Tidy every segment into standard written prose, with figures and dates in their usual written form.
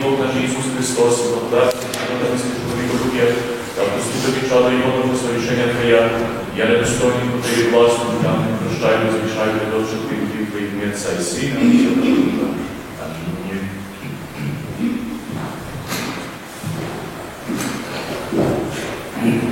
Бог наш Ісус Христос, благодать Святого Святого Духа, та поступити чада Його до совершення Твоя, я недостойний по Твоїй власну, там не прощаю, залишаю до довших віків Твоїх ім'я Отця і Сина, і Святого Духа. Амінь.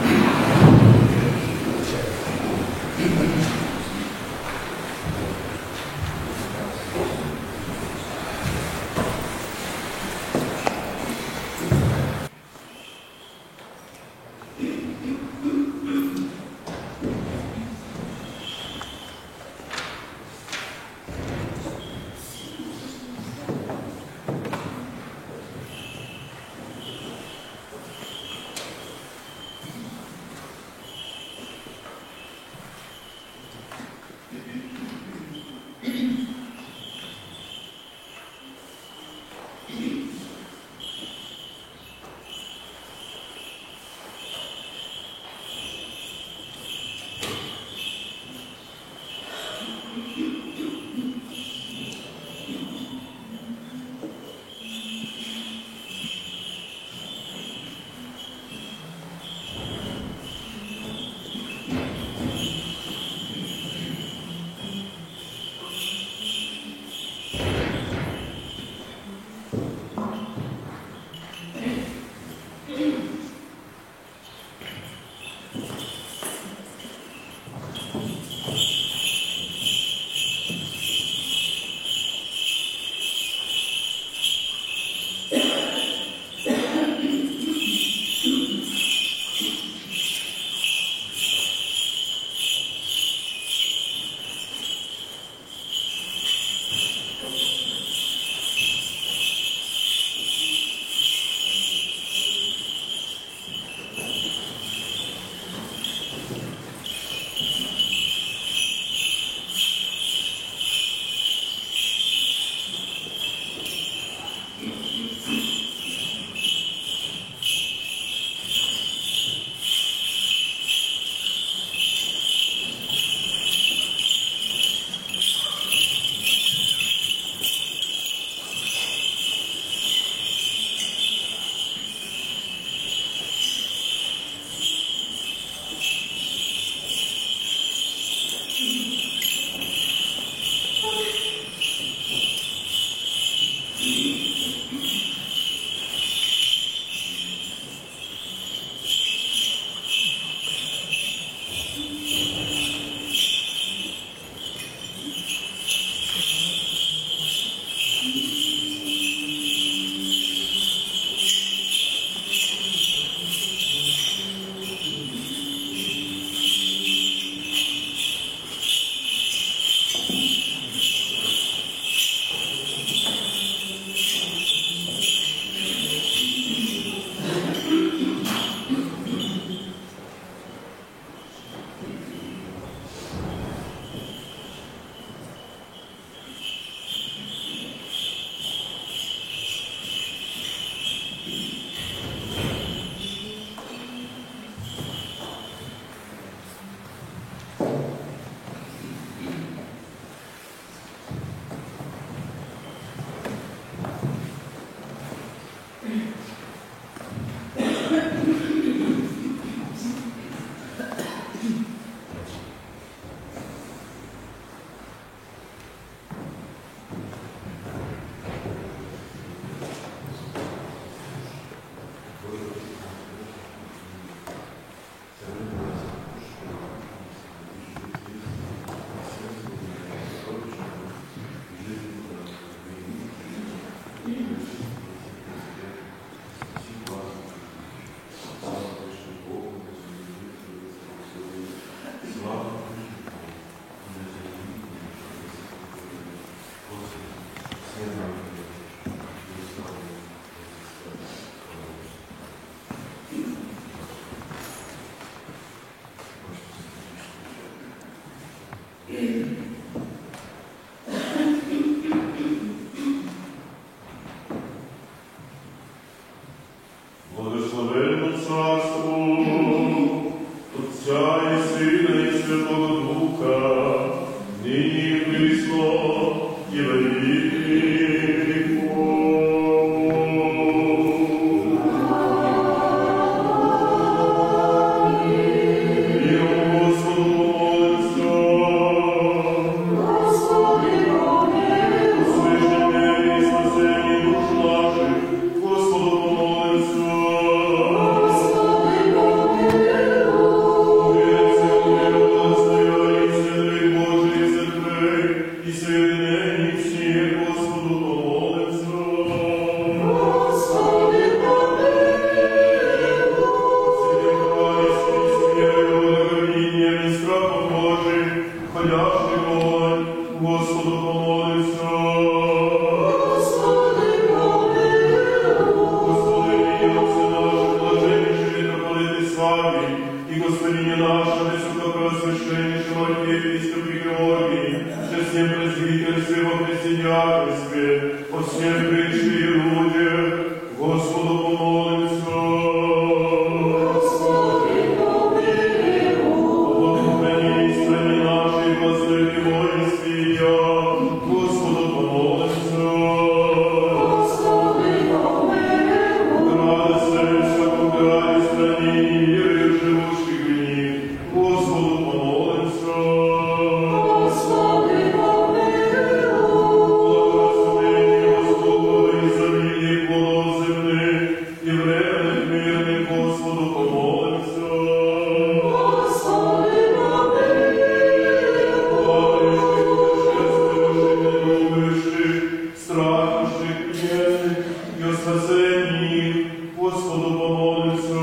спасенні, Господу помолимся.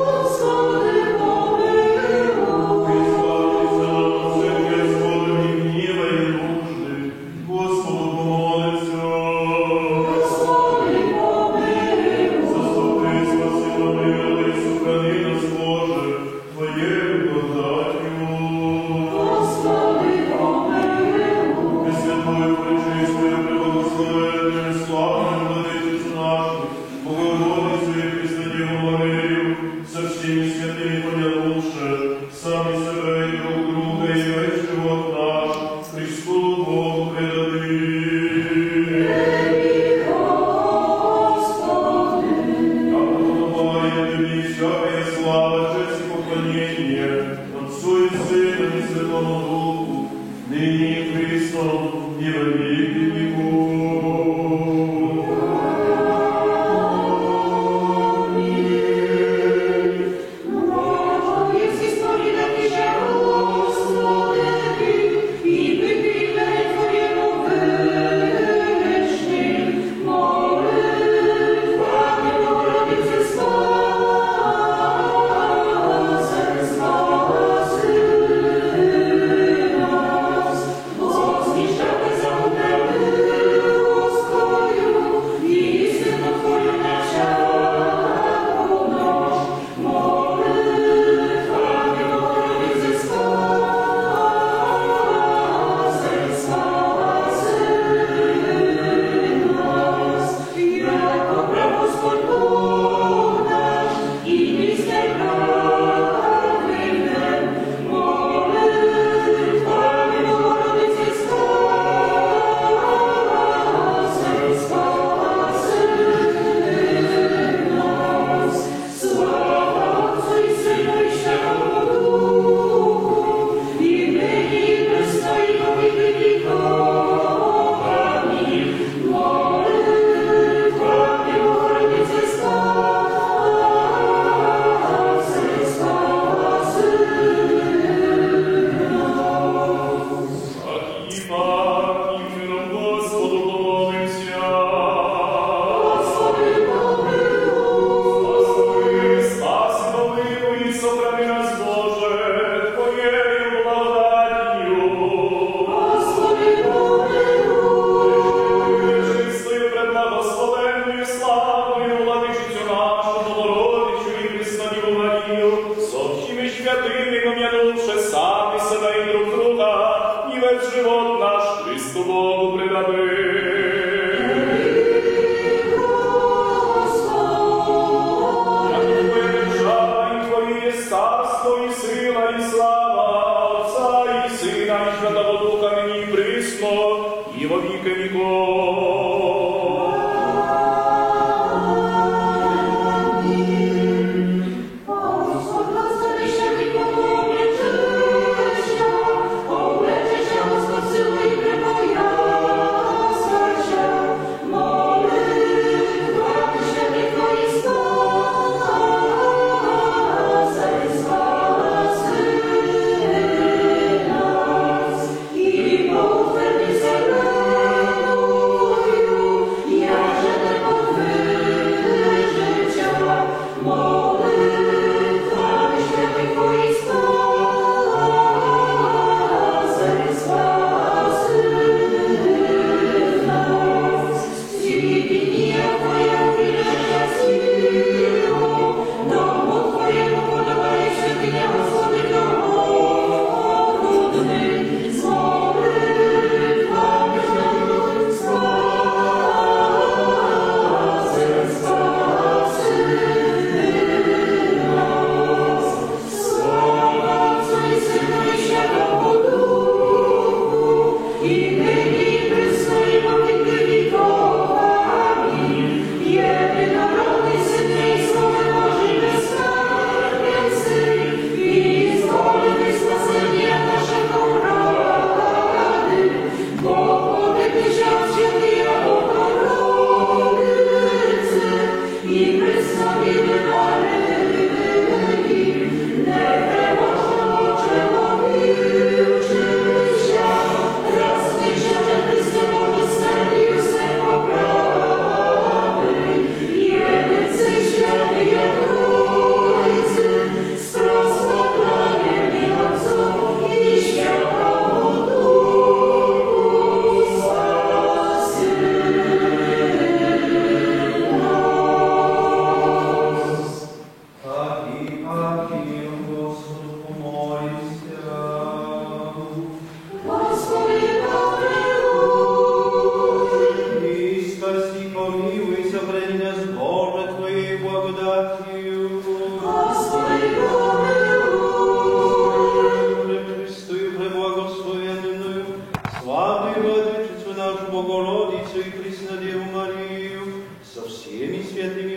Господи, помилуй. Відславтеся нам всяке зло і гніва і нужди, Господу помолимся. Господи, помилуй. Заступи, спаси, помилуй, сохрани нас, Боже, Твоєю благодаттю. Господи, помилуй. Пресвятою, пречистою, преблагословенною, славною владичицю нашу, Богородицю і Преснодіву Марію, со всіми святими помянувши, самі себе і друг друга, і весь живот наш, Христу Богу предади. Господи, Как подобає тобі всякая слава, честь і поклоніння, Отцу і Сину і Святому Духу, нині і Христом, і во віки віков.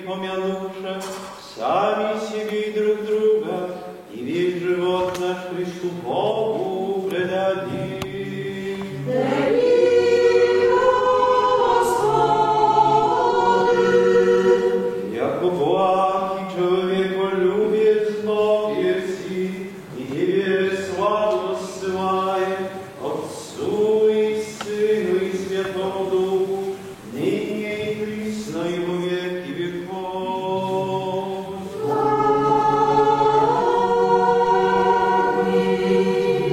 помянувши сами себе и друг друга, и весь живот наш Христу Богу предадим. Яко благ и человеколюбец Бог еси, и Тебе славу ссылает Отцу и Сыну и Святому Духу, ныне и присно и во веки веков. Аминь.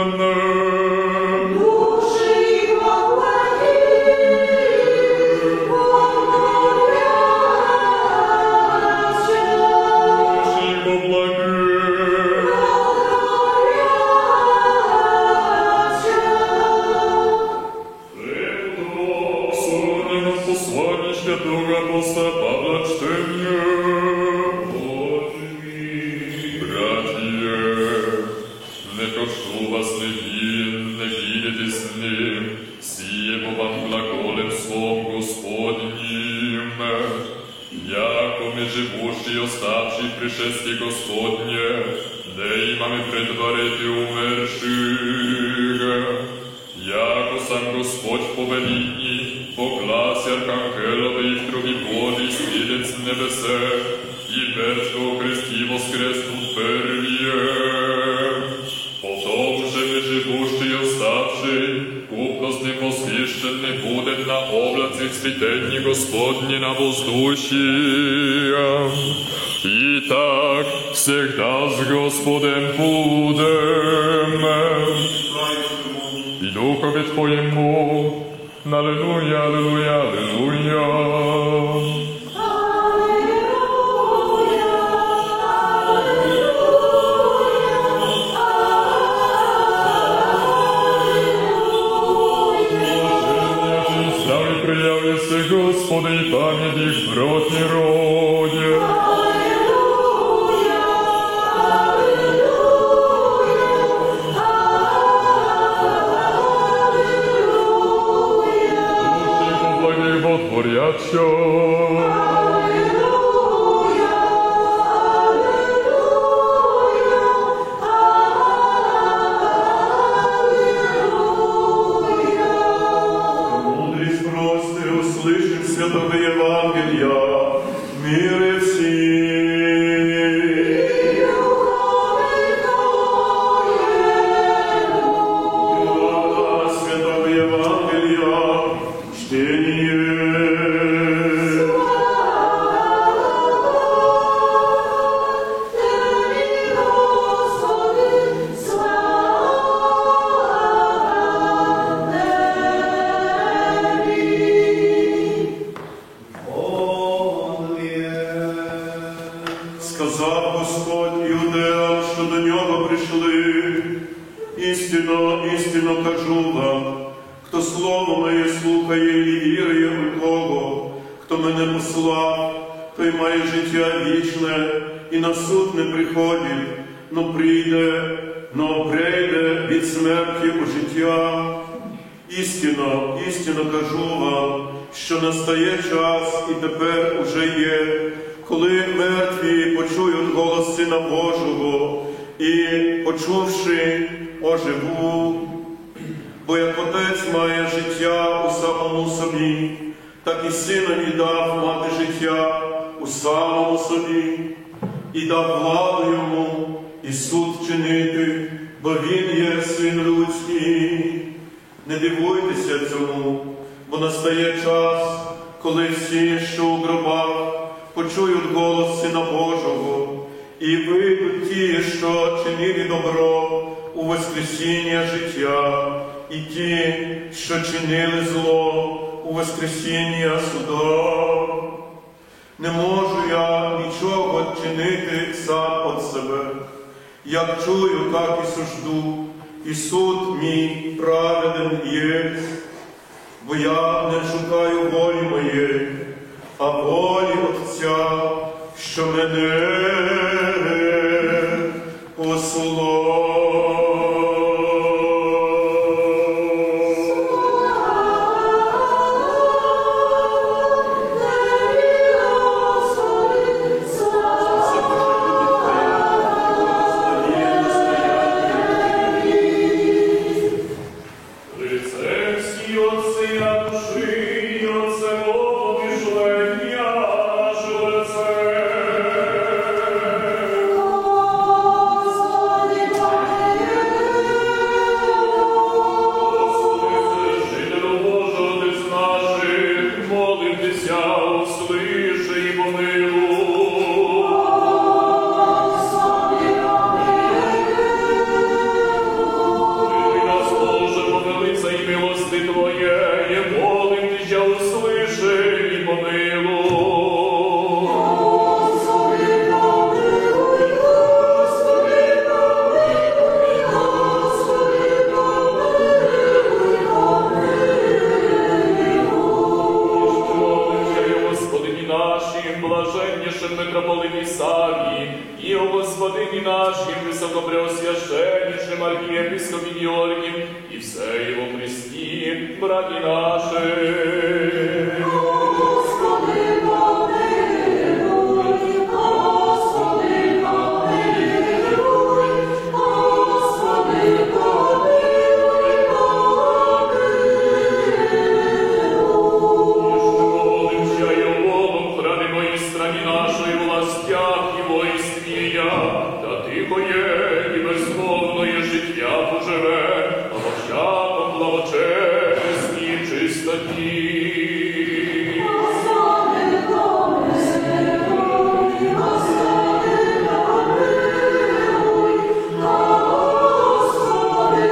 мене. Душі благі, помоляться. Душі поблаги, Сонному посланні святого апостола Павла чтення. Братья, не прошу вас не видите с ним, сие по вам глаголем Словом Господним. Яко мы живущие, оставшие в пришествии Господне, да имаме предварите умерших. Яко сам Господь повелітні, по гласі архангелові і в трубі Божій свідець небесе, і мертвого Христі воскреснут первіє. Потом же мы живущие, оставшие, купно с ним восхищены будем на облаце цветенье Господне на воздухе. Итак, всегда с Господем будем. И Духове Твоему. Аллилуйя, аллилуйя, аллилуйя. Славі приявися, Господи, і пам'яті в бродні роді. Боготворяща. Мудрість прости, услышим святого Євангелія, мири всі. Святого Євангелія, чтение. Сказав Господь іудеям, що до нього прийшли. Істинно, істинно кажу вам, хто слово моє слухає і вірує у того, хто мене послав, той має життя вічне і на суд не приходить, но прийде від смерті у життя. Істинно, істинно кажу вам, що настає час і тепер уже є, коли мертві почують голос Сина Божого і, почувши, оживу. Бо як Отець має життя у самому собі, так і Синові дав мати життя у самому собі, і дав владу йому і суд чинити, бо Він є Син людський. Не дивуйтеся цьому, бо настає час, коли всі, що у гробах, почують голос Сина Божого, і вийдуть ті, що чинили добро у воскресіння життя, і ті, що чинили зло у воскресіння суда. Не можу я нічого чинити сам от себе. Як чую, так і сужду, і суд мій праведен є, бо я не шукаю волі моєї, а волі Отця, що мене послав. и все его пресни, браті наши. Господи, помилуй, Господи, помилуй, Господи, помилуй, Молимся и Богом, хранимо и стране нашей властях и воинствия, да тихое и безмовное життя поживе, а во всяком благочесті і чистоті. Господи, помилуй, Господи, помилуй, Господи,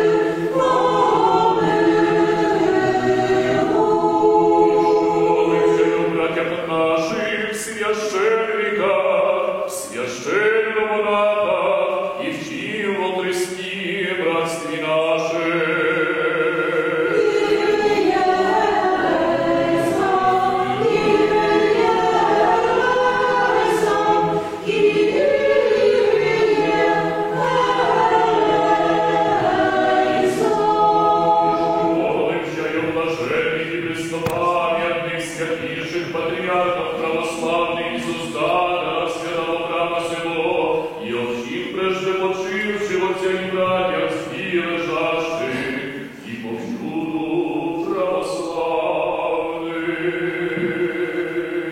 Молимся и о братьях наших, священниках, священномонахах и всем во Христе, братстве наших. Молимся и о блаженных и преснопамятных святейших патриархах православных Иисуса, святого храма сего, и о всех прежде почивших отцах и братьях спи лежащих, и повсюду православных.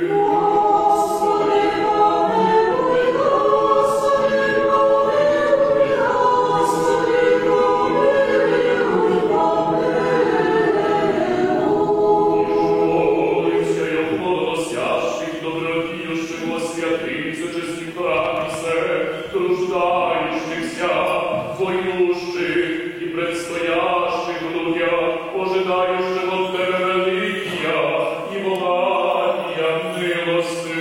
Господи, помилуй, Господи, помилуй, Господи, помилуй, Молимся и о плодоносящих, добродеющих во святых, сочестных храмах сей, труждающихся, воюющих и предстоящих глубях, ожидающих от Тебе великия и благодатия милости.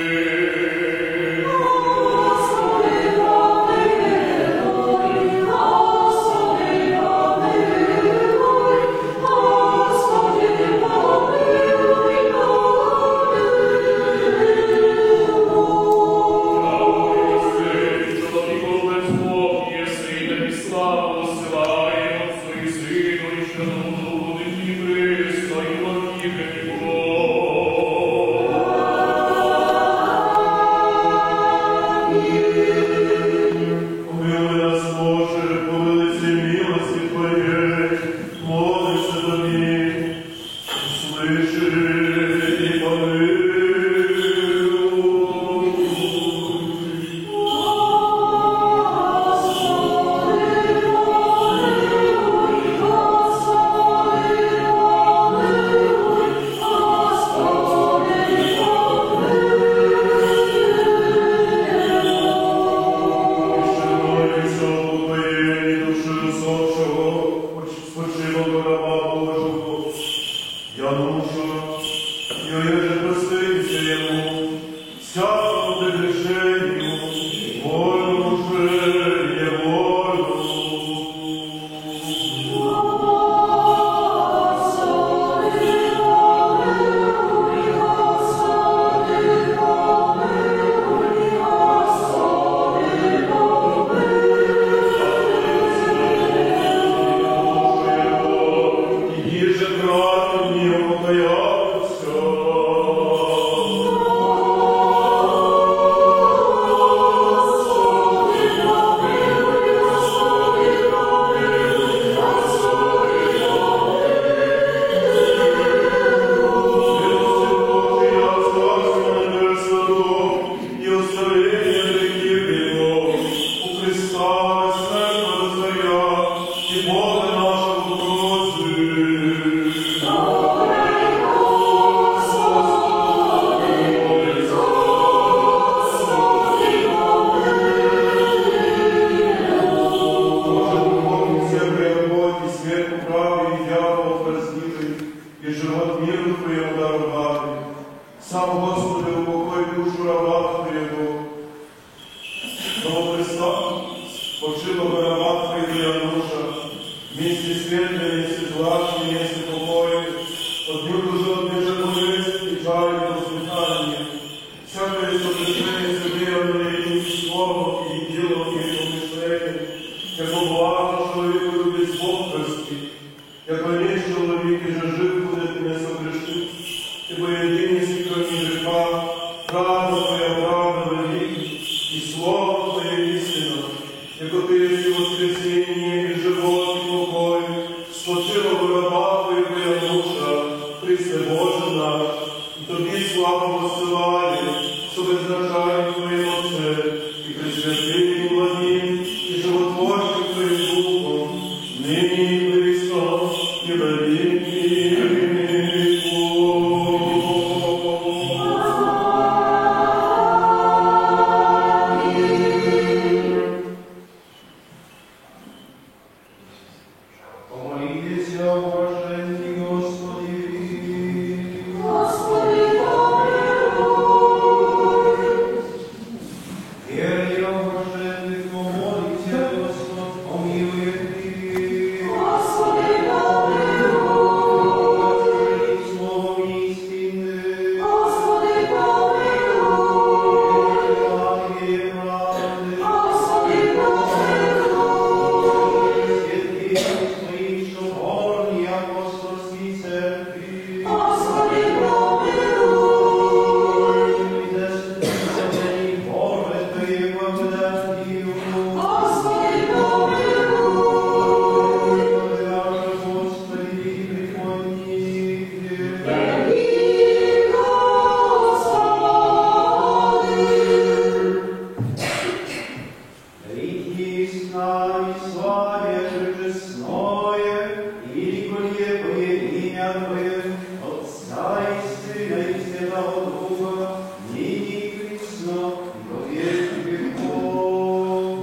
Господи, помилуй, Господи, помилуй, Господи, помилуй, Чоловіку без Бог єси, і тобі славу посилаємо, Отцу і Сину, і Святому Духу, нині і присно, і во віки віков. Помилуй нас, Боже, по великій милості Твоєї, молимся Тобі, услыши і помилуй. Яко есть чоловік, і же жив буде не согрешить, ибо єдиний кроме греха, правда Твоя правда вовеки, и слово Твое истина, яко Ты есть воскресение, и живот, и покой, спочила в раба Твоего душа, Христе Боже наш, и Тобі славу посилає, що беззначає Твоє Отце, і присвятим владим, і животворчим Твоїм Духом, нині і присно, і во віки віков. Помолитесь о блаженні Господи. Господи, помилуй. Верні о блаженних помоліться, Господь помилує ти. Господи, помилуй. Словом істини. Господи, помилуй. Благої правди. Господи, помилуй. Святий Твої, що горні апостольській церкві. Господи, помилуй. Заступися мені, Боже, Твоєю благодаттю. Господи, помилуй. Подляже, Господи, приходні. Прибіг, Господи. Рідні з нами славя чесное, і великое ім'я Твоє, Отца і Сина і Святого Духа, нині і присно, і во віки віков.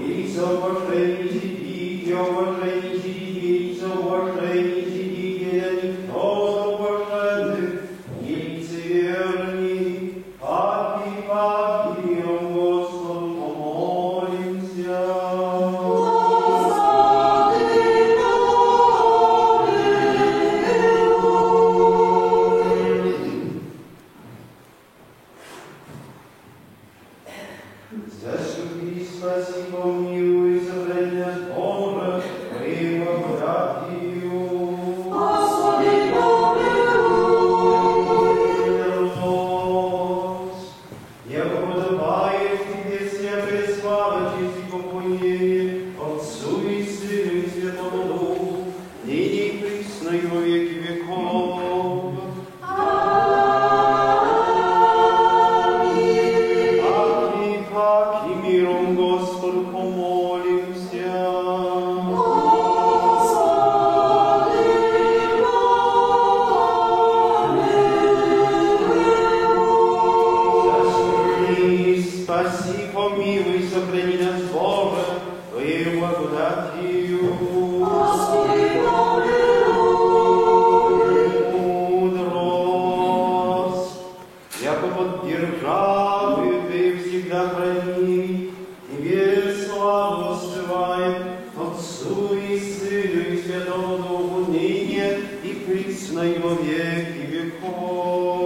Яйцо уважение сидите, уважение сидите, яйцо уважение сидите, да никто до блаженных не лицеверни. Паки, паки, миром Господу помолимся. Заступи, спаси, помилуй, сохрани нас, Боже, Твоей благодатью. Господи, помилуй. Христос, яко подобает Тебе вся преслава, честь и поклонение Отцу и Сыну и Святому Духу, ныне и присно и во веки веков. Паки, паки, миром Господу помолимся. Заступи, спаси, помилуй, сохрани нас, Боже, Твоею благодатью. Мудрость, яко поддержавы Ты всегда храни, Тебе славу воссылаем, Отцу и Сыну и Святому Духу, ныне и присно и во веки веков.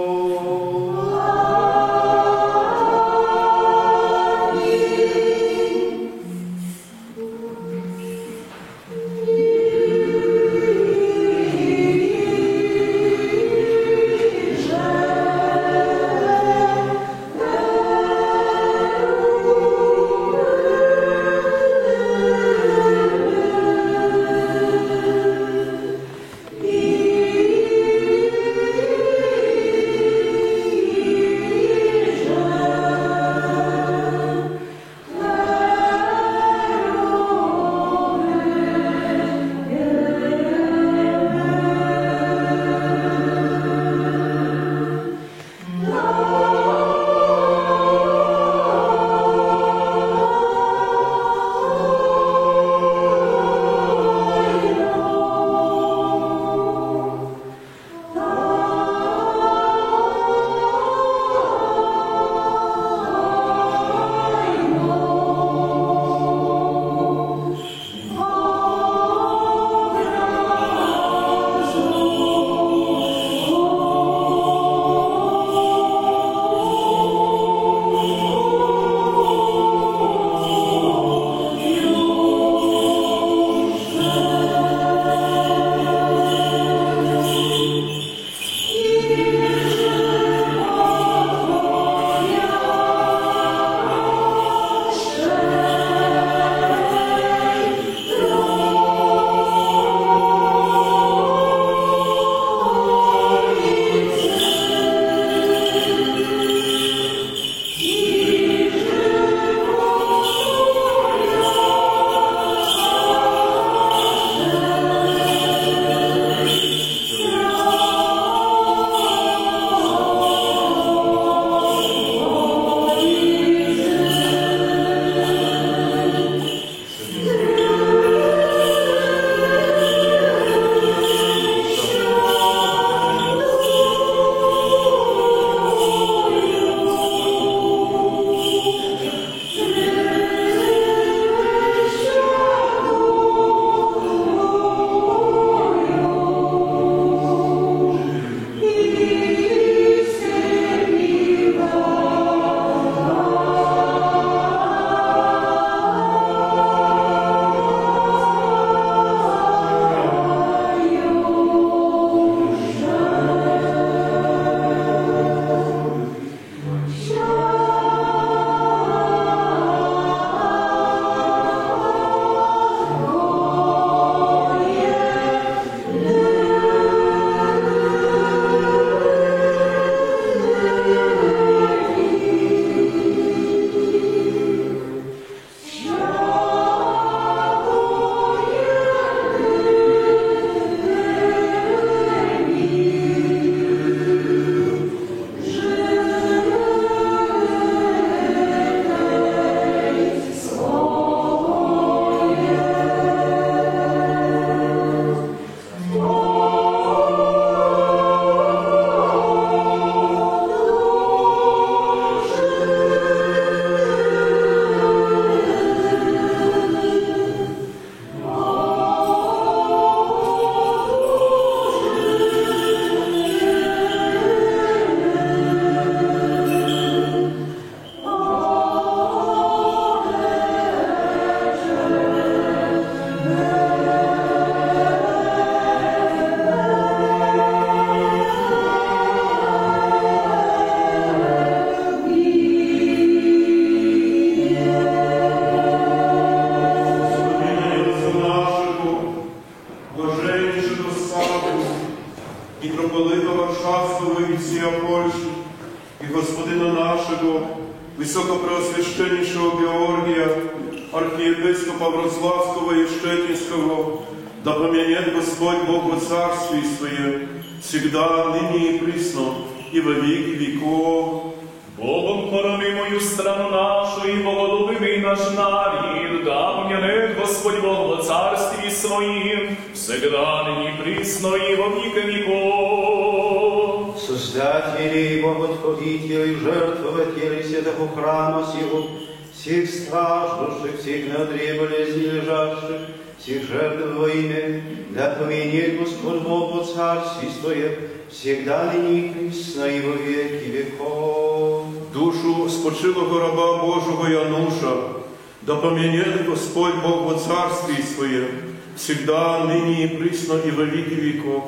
архиепископа Вроцлавского и Щетинского, да помянет Господь Бог во Царстве Своем, всегда, ныне и присно, и во веки веков. Богом хорони мою страну нашу, и богодубимый наш народ, да помянет Господь Бог во Царстве Своим, всегда, ныне и присно, и во веки веков. Создатели, боготворители, жертвователи святого храма сего, всех страждущих, всех на одре болезни лежащих, всех жертв во имя, да поменет Господь Бог во Царстве Своем, всегда ныне и присно, и во веки веков. Душу спочилого раба Божого Януша, да помянет Господь Бог во Царстве Своем, всегда, ныне и присно, и во веки веков.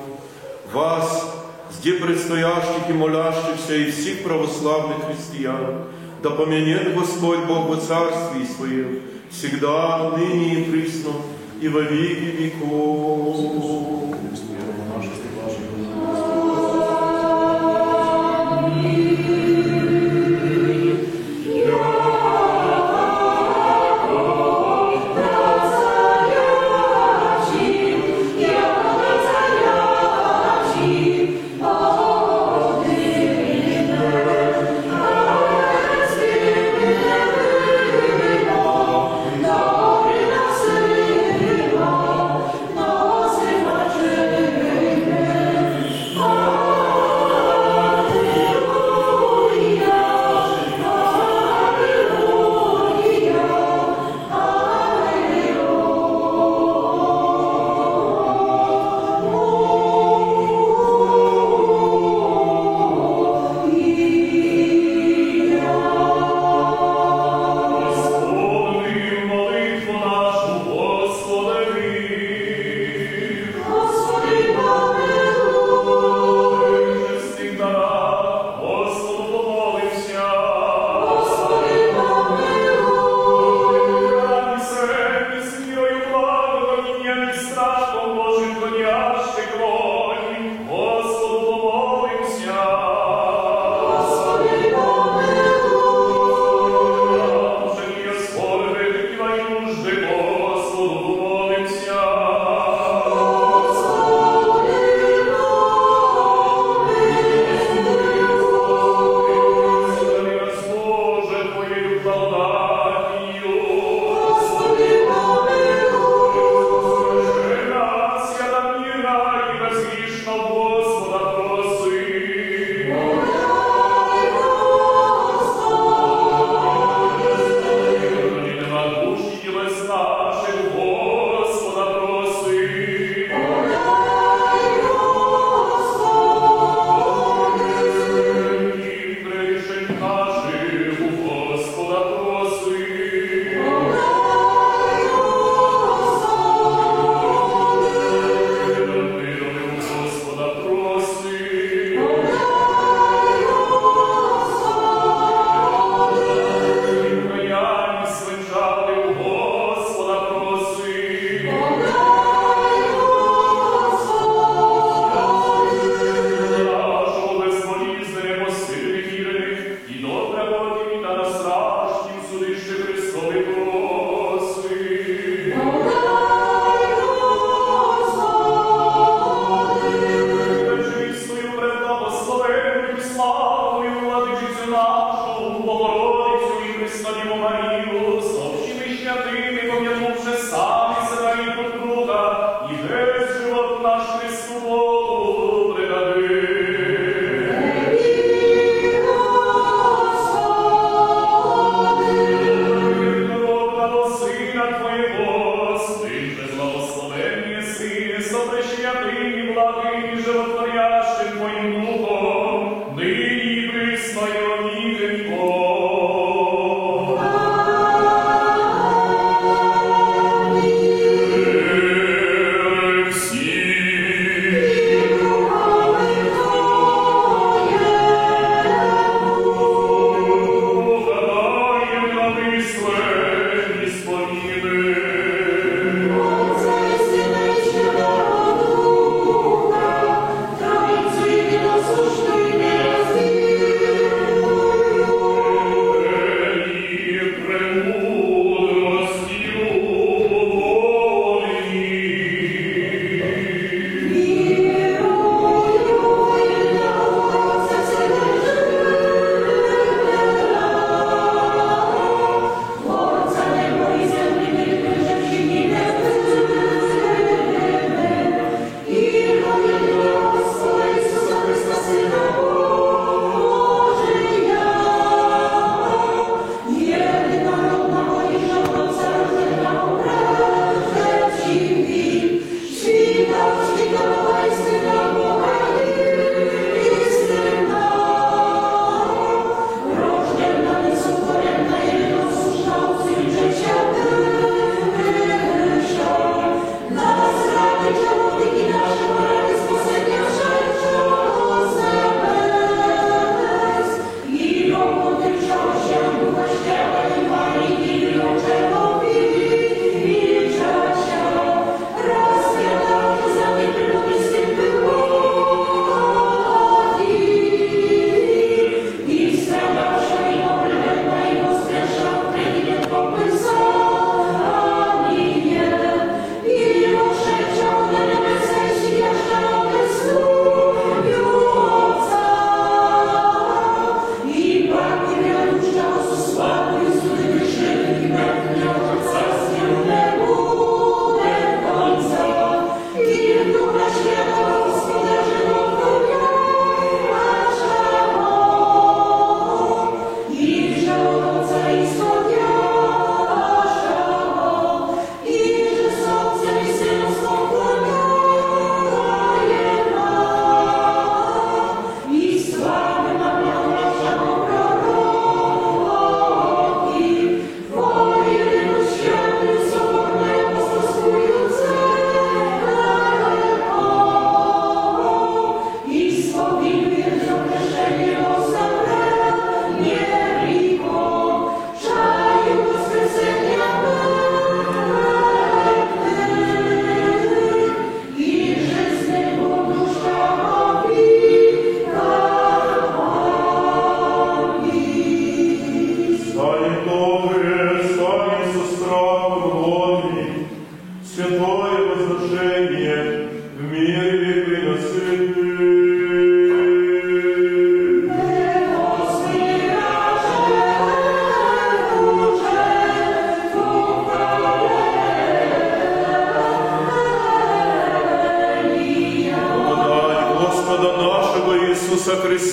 Вас, где предстоящих и молящихся, и всех православных христиан, да помянет Господь Бог во Царстве Своем, всегда, ныне и присно, и во веки веков.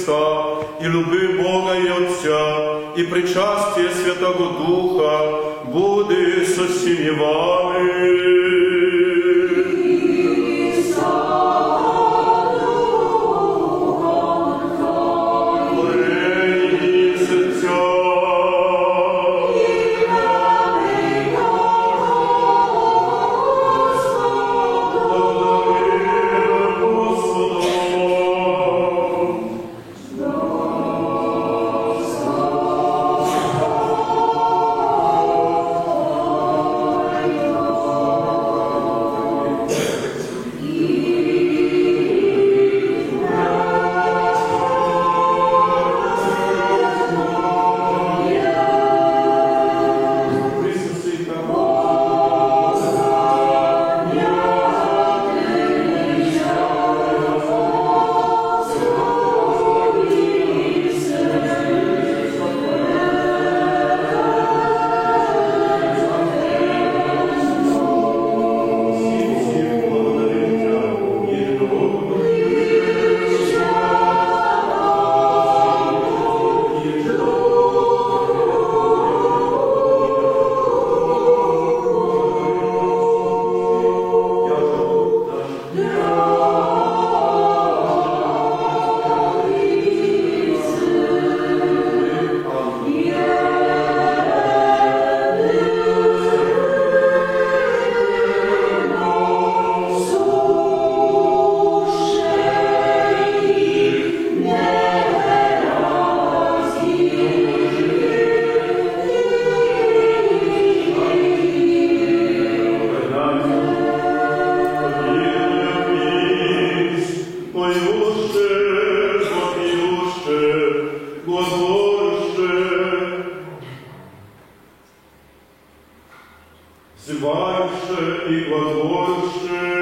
Христа, і люби Бога і Отця, і причастя Святого Духа буде со всіми вами. Взывающее и глагольше.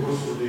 Господи,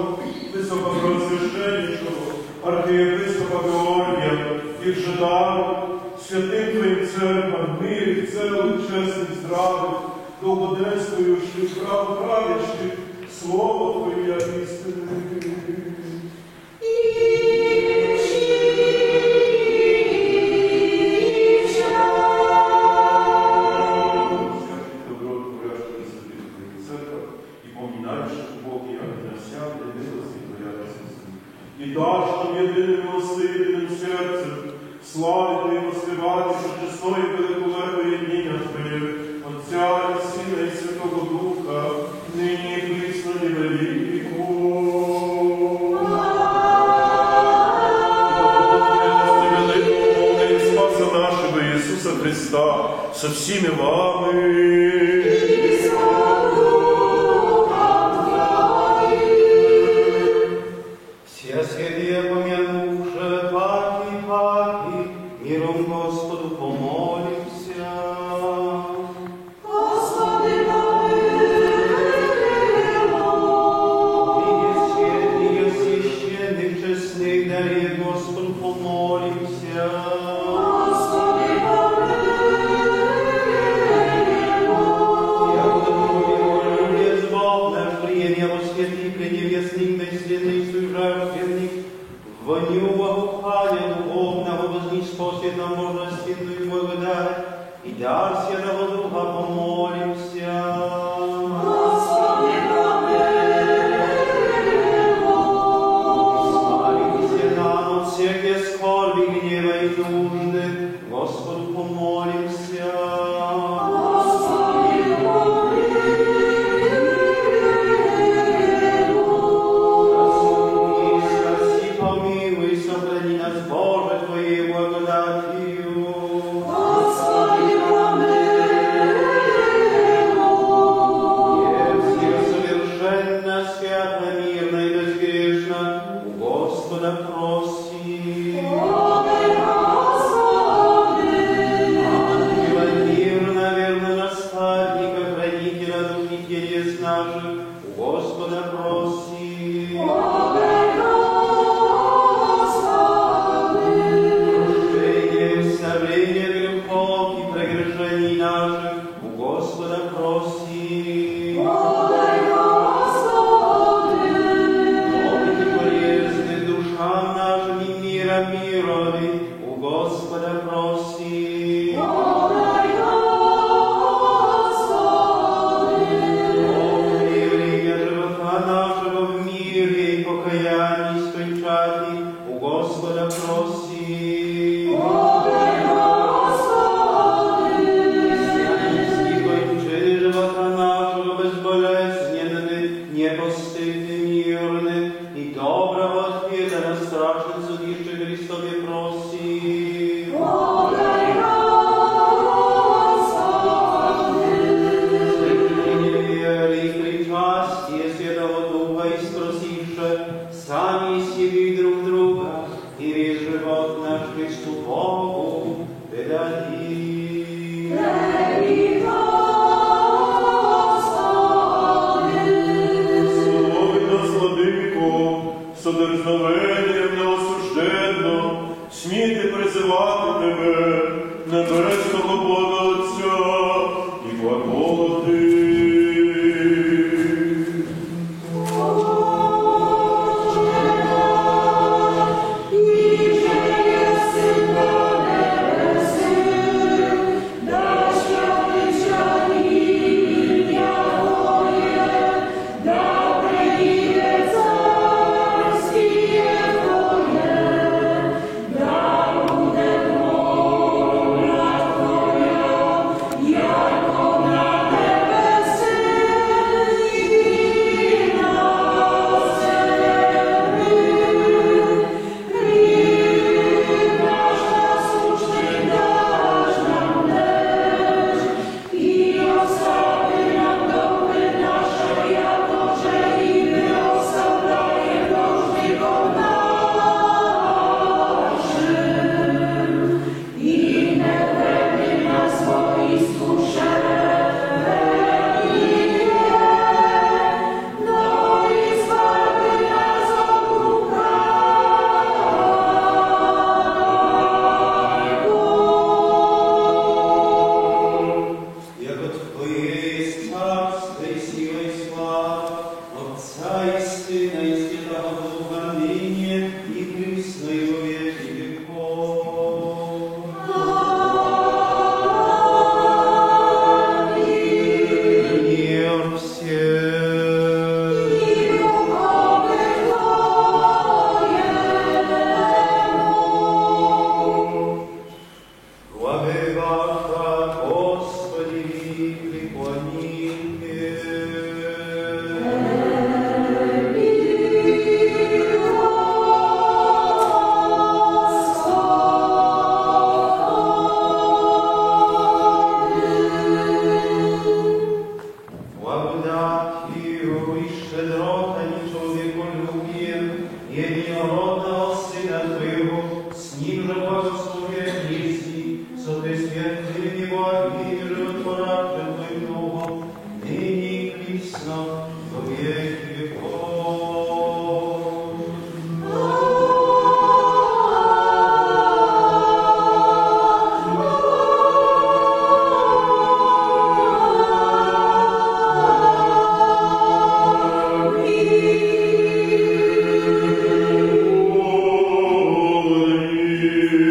нашого високопреосвященнішого архієпископа Георгія і Жидару, святим Твоїм церквам, мирі, целих, чесних, здравих, довгоденствуючих, правоправящих, слово Твоє істини. І даш нам єдиним милостивим серцем, славити і воспівати, що чесної великолепне єдніння Твоє, Отця і Сина і Святого Духа, нині і присно і на віку. І Спаса нашого Ісуса Христа со всіми вами. Все святые помянувши, паки, миром Господу помолимся. Господи, помилуй. И священных, честных, дарей Господу помолимся. Господи, помилуй. Без Бог наш приемя во святых и невестных, наследных, жертвенных, воню обухания духовного вознеспосит нам божественную благодать, и дар Святого Духа помолимся. Господи, помилуй. Избавите нам от всякой скорби, гнева и нужды, Господу помолимся. Господи, Спаси, помилуй, сохрани нас, Боже, Твоей благодатью. Господи, помилуй. Все совершенно, свято, мирно и безгрешно, у Господа проси. Подай, Господи. Ангела мирно, верно наставника, хранителя духи телес наших, у Господа проси. Подай, Господи. Прощение, вставление грехов и прегрешений наших, у Господа проси. Подай, Господи. Помните полезных душам нашим и миром мировым, у Господа проси. Подай, Господи. Помни время живота нашего в мире и покаянии скончати, у Господа проси. Подай, Господи. Христианский кончины живота нашего безболезненны, непостыдны, мирны, и доброго ответа на страшном судище Христове проси. Подай, Господи. Сохранение веры и причастие Святого Духа и спросивши сами себе и друг друга, и весь живот наш Христу Богу предадим. Прими, Господи. Слови нас, Владико, содержновенням неосужденно, смійте призивати Тебе, небесного Бога Отця і глаголати. Да прийде царське единородного Сына Твоего, с Ним же благословен Еси, со Ты святым и благим и животворящим Твоим Духом, ныне и присно, во веки веков. Amen.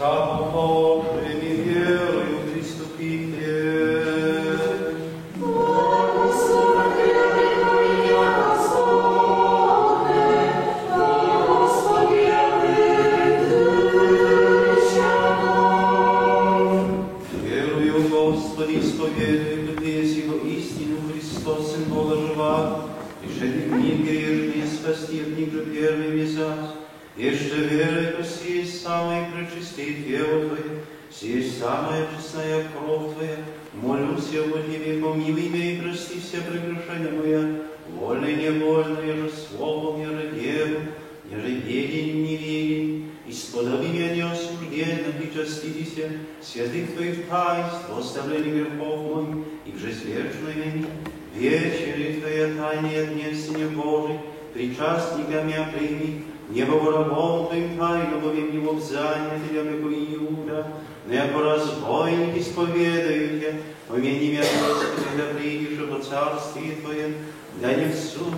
Богом и верою приступите. Верую, Господи, исповедую, что Ты есть Его истину, Христос, Сын Бога жива, и что Ты в них грешные спасти, в них же первый месяц. Еще верой, что сие самое пречистит тело Твое, сие самая честная кровь Твоя, молюсь я во Тебе, помилуй меня и прости все прегрешения моя, вольно и невольно, еже словом, еже делом, еже ведением, неведением, исподоби меня неосужденно, причаститесь святых Твоих таинств, оставление грехов моих, и в жизнь вечную имени, вечери Твоя тайне от несения Божий, причастниками прими, небо врагом Твоим тайну, во время его взяния, Тебя меко Иуда, но яко разбойник исповедаю Тебя, во имя меня Господи, да придешь во царствие Твое, да не в суд,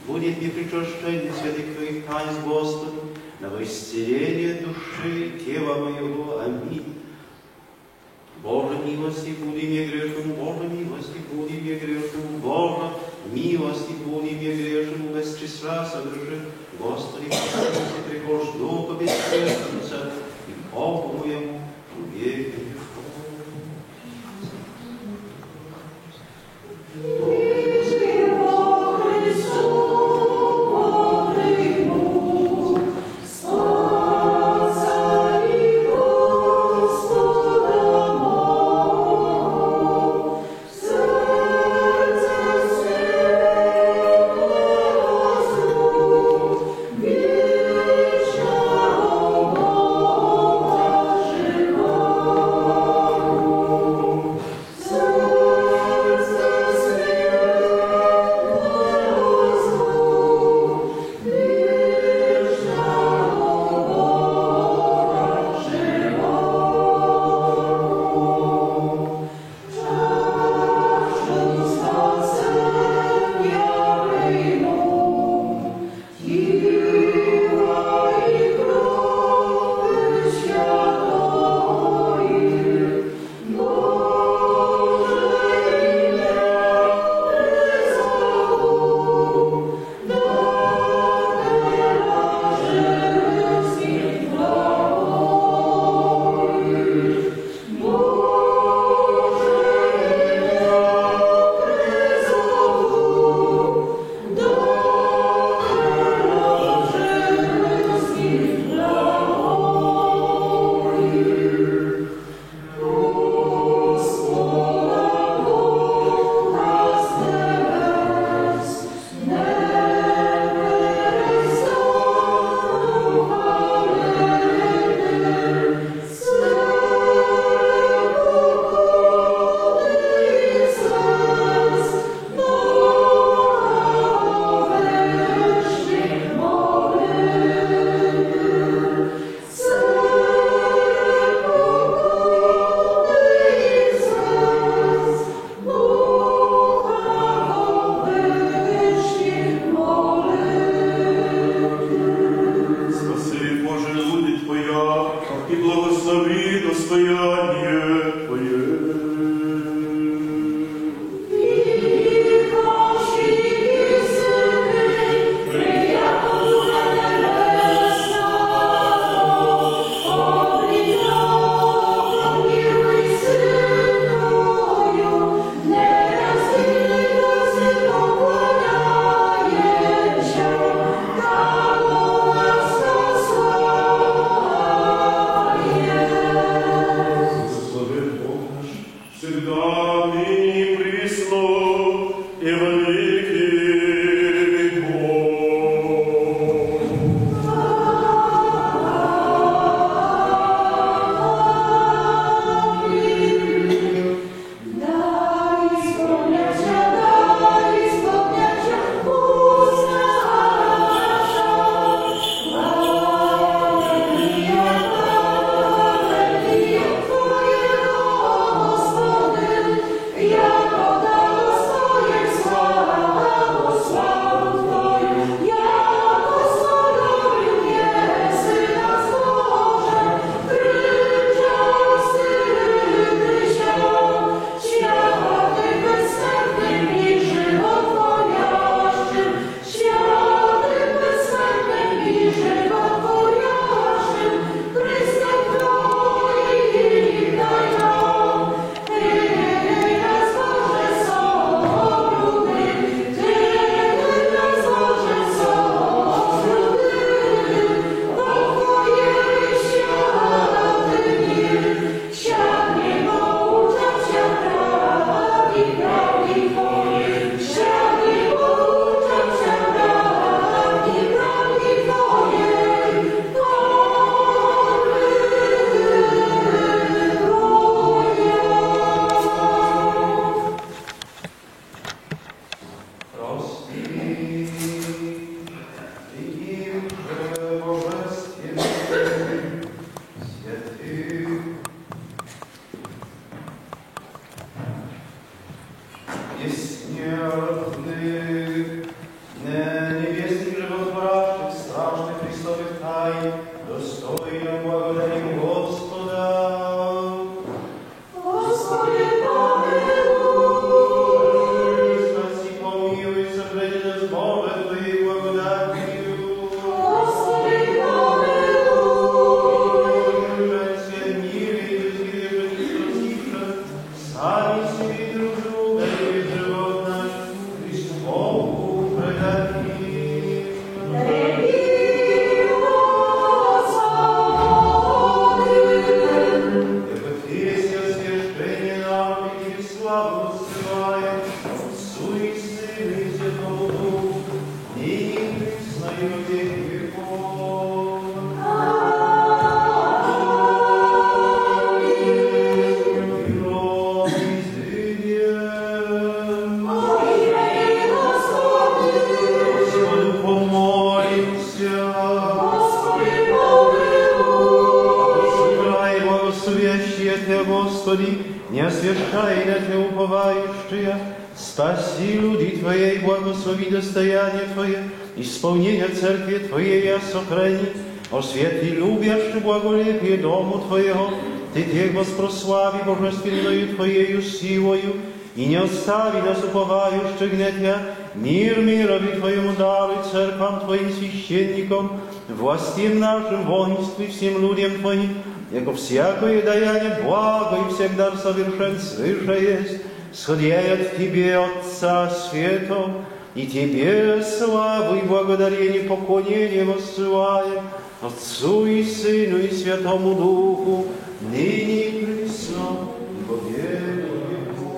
будет непричащение святых Твоих таинств Господу, на исцеление души и тела моего. Аминь. Боже, милости буди мне грешному, Боже, милости буди мне грешному, Боже, милости буди мне грешному, без числа согреши, Господи, Господи, прихож Духа бессмертница, и Богу моему веки веков. освящите, Господи, не освящай на Те уповающие, спаси люди Твоей, благослови достояние Твое, исполнение церкви Твоей сохрани, освети любящий благолепие дому Твоего, Ты тех воспрослави божественною Твоею силою, и не остави нас уповающих на Тебя, мир мирови Твоему даруй церквам Твоим священникам, властям нашим, воинстве всем людям Твоим, яко всякое даяние благо и всегда совершен свыше есть, сходя от Тебе, Отца Святого, и Тебе славу и благодарение поклонение воссылаем, Отцу и Сыну и Святому Духу, ныне и присно, и во веки веков.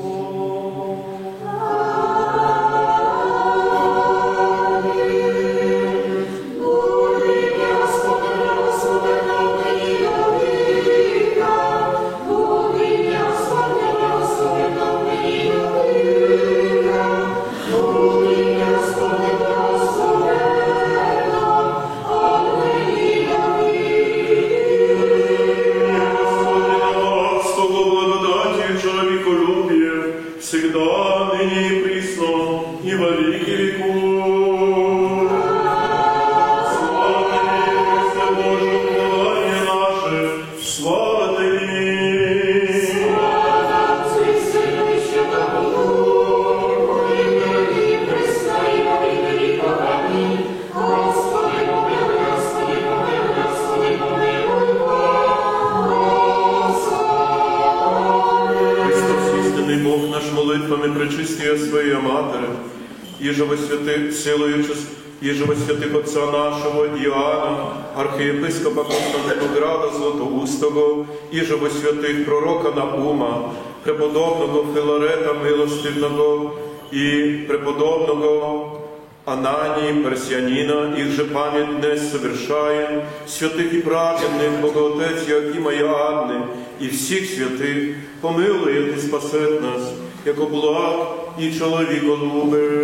Всегда, ныне и присно, и во веки веков. Слава Тебе, Христе Божий, упование наше, слава Тебе. Слава Отцу и Сыну и Святому Духу, и ныне и присно, и во веки веков. Аминь. Господи, помилуй, Господи, помилуй, Господи, помилуй, Господи. Христос, истинный Бог наш, молитвами пречистия Своей Матери, иже во святых силою, иже во святых Отца нашего Иоанна, архиепископа Константинограда Златоустого, иже во святых пророка Наума, преподобного Филарета Милостивного и преподобного Анании Парсианина, их же память днес совершаем, святых и праведных, Богоотец Иоакима и Анны, и всех святых, помилует и спасет нас, яко благ и человеколюбец.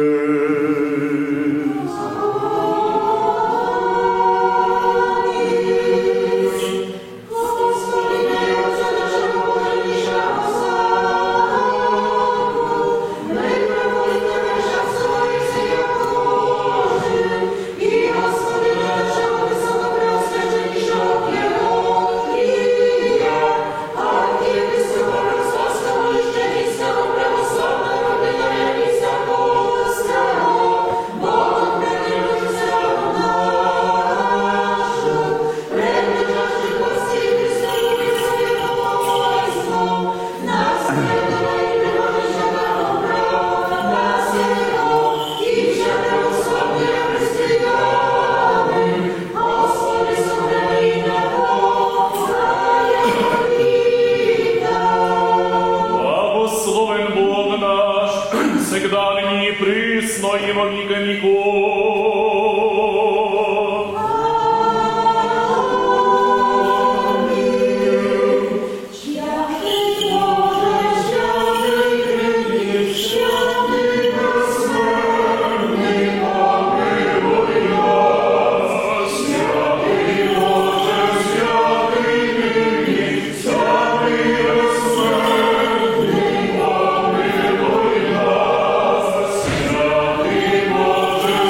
Всегда ныне и присно, и во века веков. Святый Боже,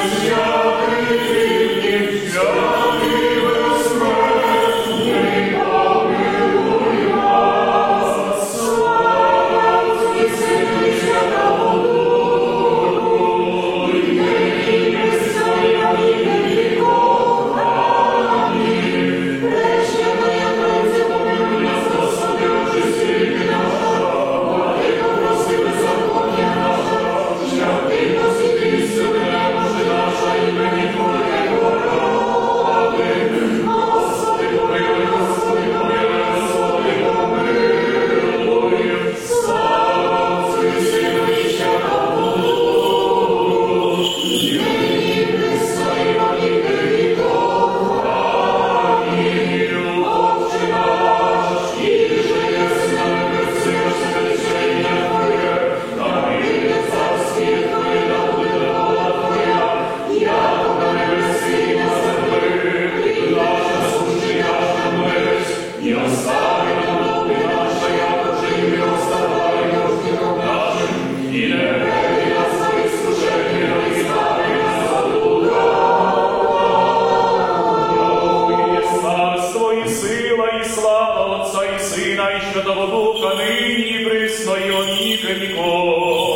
Святого Духа, нині присно і во віки віков.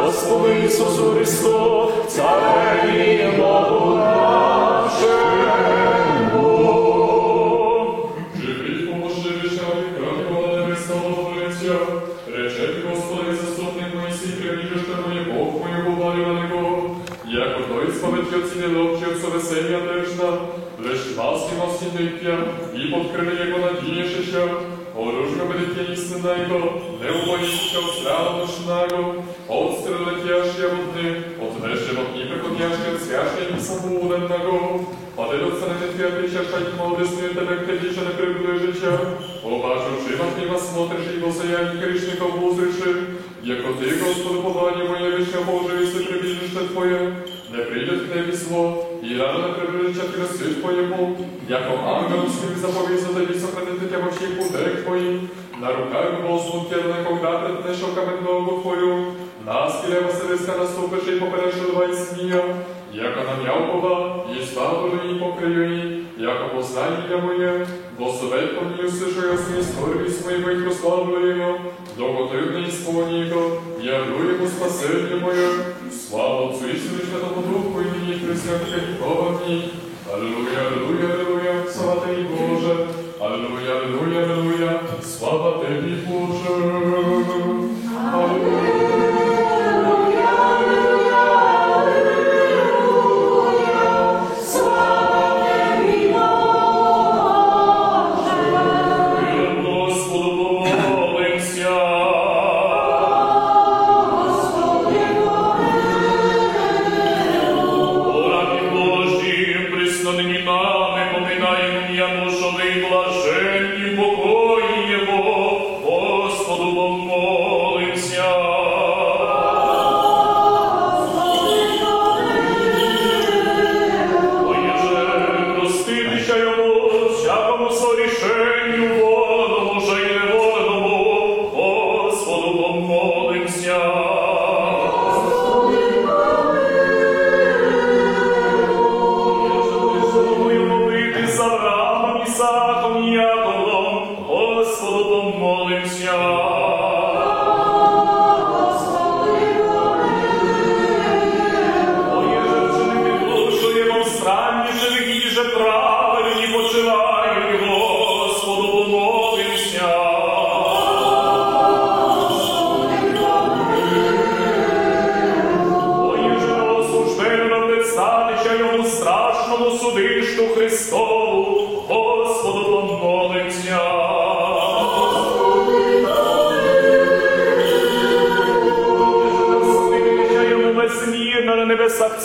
Господи Ісусу Христу, Цареві Богу нашому. Живіть, поможи, вещаві, крати Бога Небесного Творця. Речети, Господи, заступник Моїсій, привіжеш та моє Бог мою побалю на него. Як одної спаветки оцінили обче все весення дежна, лиш власні власні дитя, і подкрили його надієшеща. Оружно będzie istnego, nie uboicie od stranu nocznego, od strony leciaszcia wodny, od deszczy wodni wychodniaszcia od świaszcia i samoudennego. Ode do ceny twierdzycia, szajki młody sny, tebe kiedyś nie prywyle życia. Obaczył, czy was nie was smotrzysz i wosejani kryszników uzryszy. Jako ty, Gospodu, powołanie moje wyjścia Boże, i sy przybliżysz Twoje. Nie przyjdzie w Tebie zło, i rano nie przybliżysz Ty rozsyć Twojemu. Jako ангел свій заповідь тобі сохранити тя во всіх путях Твоїх. На руках Господь тєрне, когда притнеш окамен ногу Твою. На скеле Василиска наступиш і попереш льва і змія. Яко нам Якова, і славу її покрию її, яко познання моє. Благословить по мені услышу я свої скорбі своєго і прославлю його. Доготовне ісполні його, явлю йому спасення моє. Слава Отцу і Сину, Святому Духу, і нині присвятка нікого ні. Аллилуйя, аллилуйя, аллилуйя, слава Тобі, Боже. Аллилуйя, аллилуйя, аллилуйя, слава Тобі, Боже. Аллилуйя.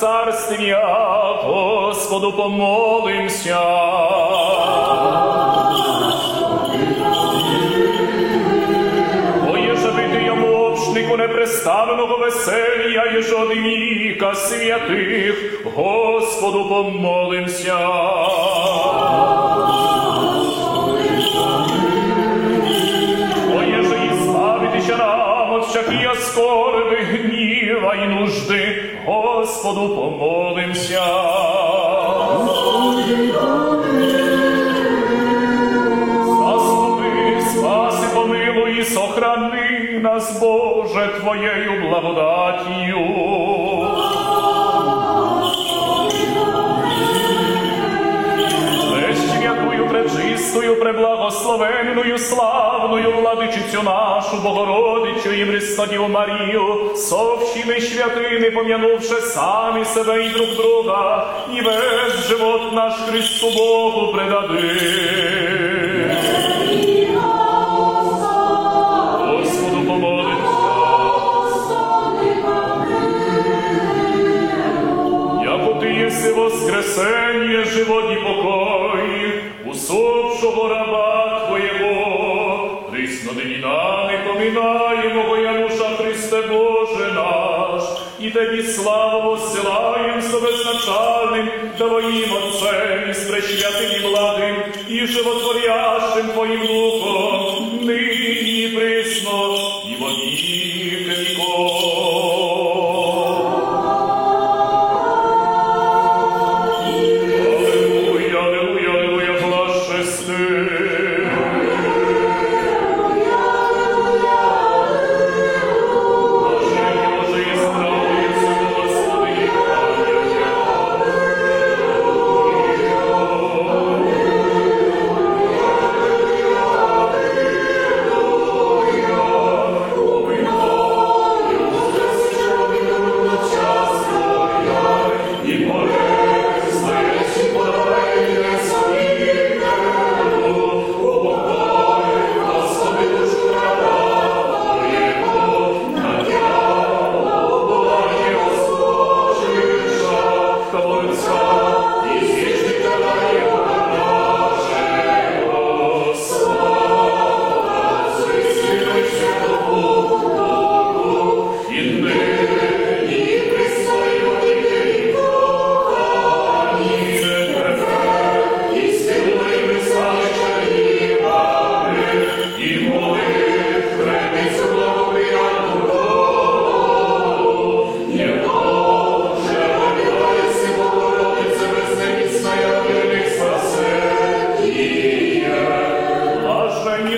Царствия, Господу помолимся. Оєже бити йому общнику непрестанного веселія, єж од віка святих, Господу помолимся. Оєже і славитися нам от всякія скорби, гніва і нужди, Господу помолимся. Заступи, спаси, помилуй і сохрани нас, Боже, Твоєю благодатію. Пречистую свою преблагословенную, славную владычицю нашу, Богородицю и Пресвятую Марию, со всеми святыми, помянувши сами себя и друг друга, и весь живот наш Христу Богу предадим. Господу помолимся. Яко Ты еси воскресенье, живот и покой, усопшого раба Твоего, присно ныне нами поминаемого Януша Христе Боже наш, и Тебе славу воссылаем со безначальным Твоим Отцем и с пресвятым и благим и животворящим Твоим Духом, ныне и присно и во веки веков.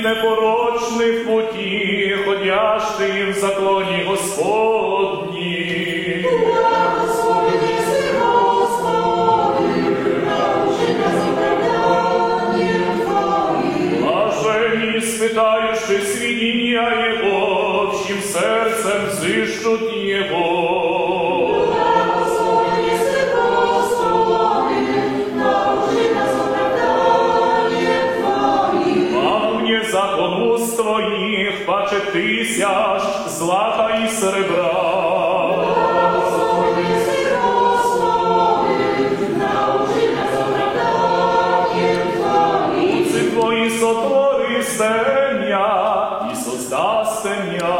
Непорочних путі, ходящий в законі Господні. Благословен си, Господи, научи нас оправданнем Твоим. Блаженні, испытающие сведения Его, всем сердцем взыщут Его. Благословен си, Господи, научи нас оправданнем Твоим. А мне закон уст Твоих, паче тысяч злата и серебра. Благословен си, Господи, научи нас оправданнем Твоим. Уцы Твои сотвористе мя и создасте мя.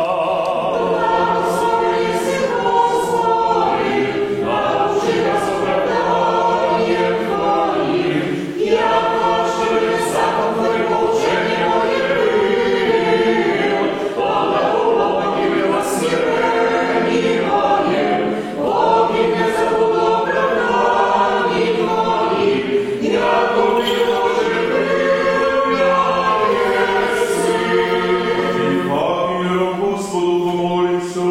Благословен си, Господи, научи нас оправданнем Твоим. Яко через закон Твой поучение мое был, благоволение милосердие мое, Боги не забуду оправданий Твоих, яко Ты Боже был, я еси. Пам'ятаю, Господу помолимся.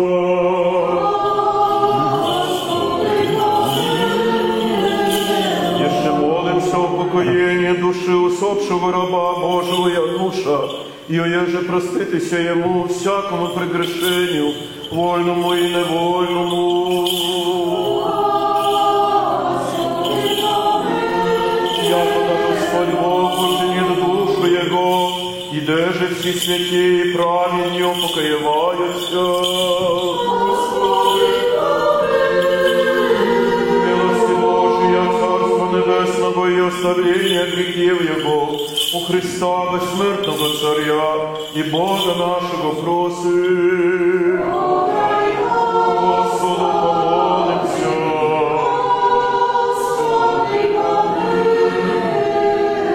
Еще молимся о покоении души усопшего раба Божьего Януша, и оеже проститися ему всякому прегрешению, вольному и невольному. Яко Господь Бог учинит душу Его, и даже все святые и праведни упокоеваются. Милости Божия, Царство Небесного и оставление грехов Его, у Христа бессмертного Царя и Бога нашего просим. Господу помолимся.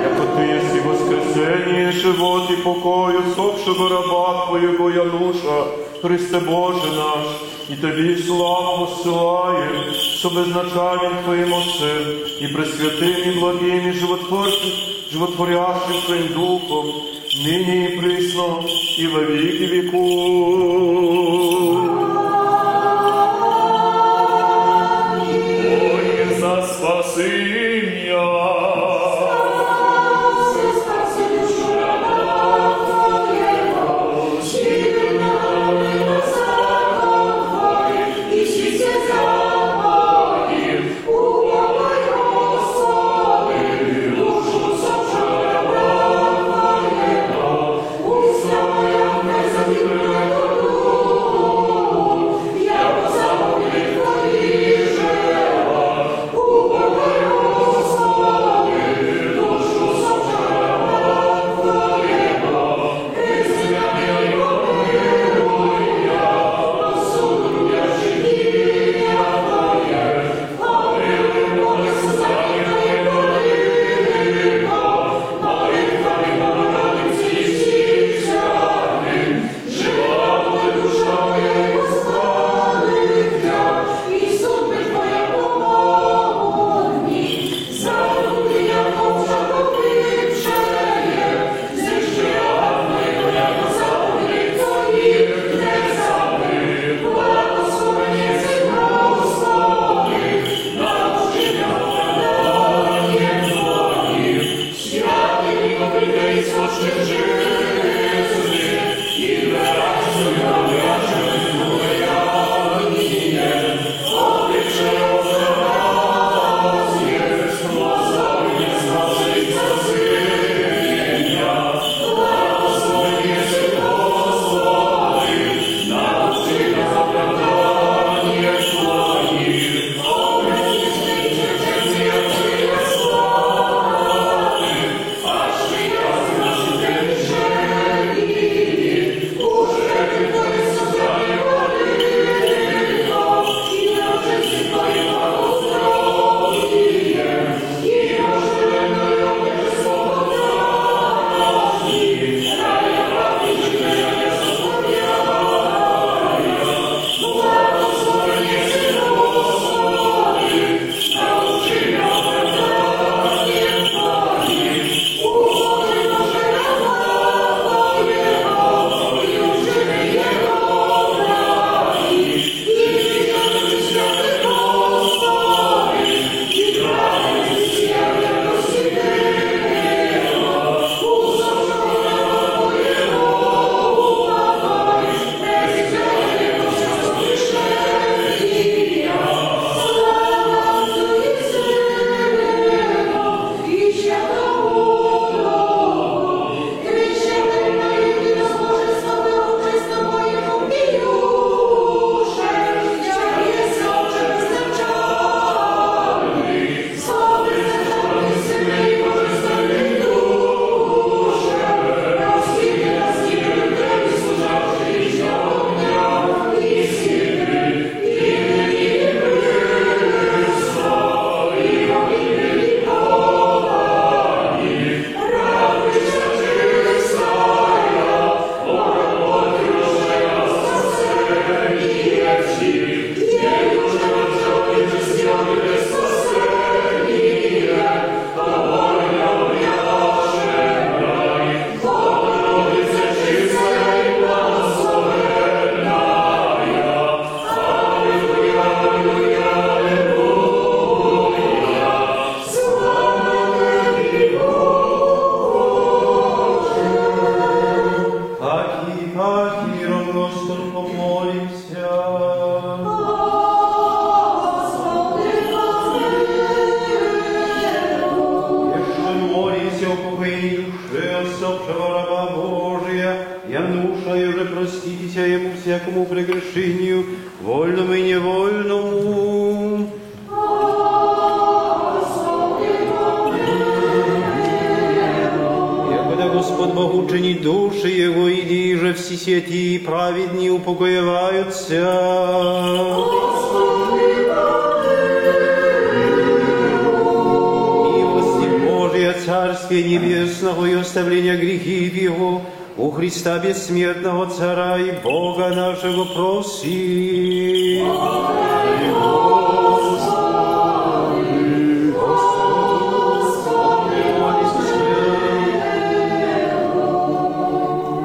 Яко Ты еси воскресение, живот и покой усопшего раба Твоего Януша, Христе Боже наш, и Тебе славу воссылаем, со безначальным Твоим Отцем и пресвятым и благим и животворящим Твоим Духом, ныне и присно и во веки веков. Ой, за спаси меня. Спаси всякому прегрешению, вольному и невольному. Якогда Господь Бог учинит души Его, иди же все сети праведни упокоиваются. Милости Божия, Царствия Небесного и оставления грехов Его, у Христа бессмертного Цара и Бога нашего проси.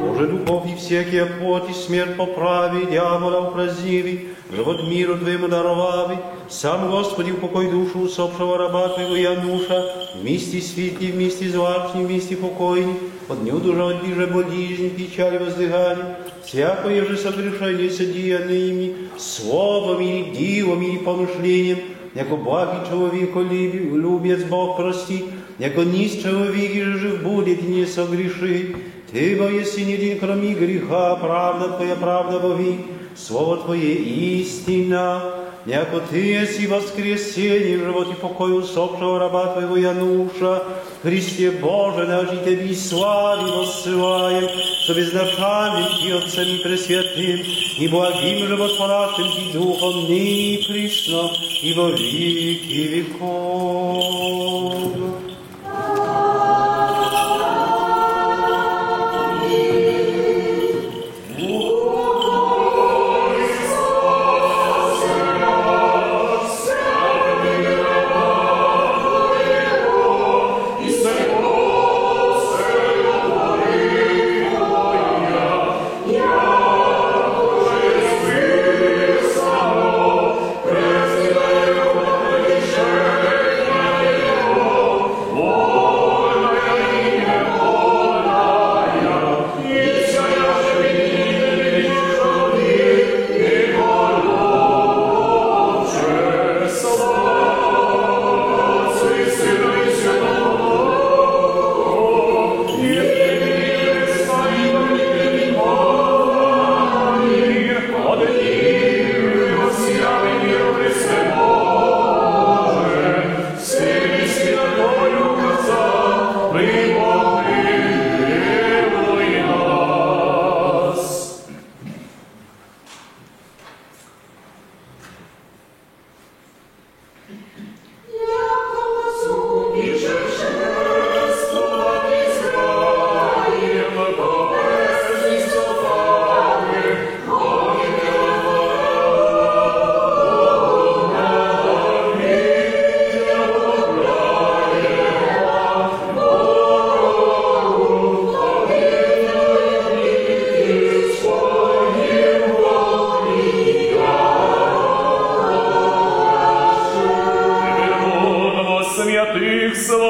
Боже, духов и всякий плоть и смерть поправи, дьявола упраздниви, живот миру Твоему даровави, сам, Господи, упокой душу усопшего раба Твоего Януша, вместе светли, вместе звачни, вместе покойни, от неудужа, от ближе болезнь, печаль воздыхания, всякое же согрешение содеянное ими, словом или делом или помышлением, яко благий человеко любец Бог простит, яко низ человеки же жив будет и не согрешит. Ты, бо если не день, кроме греха, правда Твоя, правда Боги, Слово Твое истина, яко Ты еси воскресение, живот и покой усопшего раба Твоего Януша, Христе Боже, наш и Тебе слави воссылаем, что безначальным и Отцем и Пресвятым, и благим животворящим и Духом, ныне и присно, и во веки веков.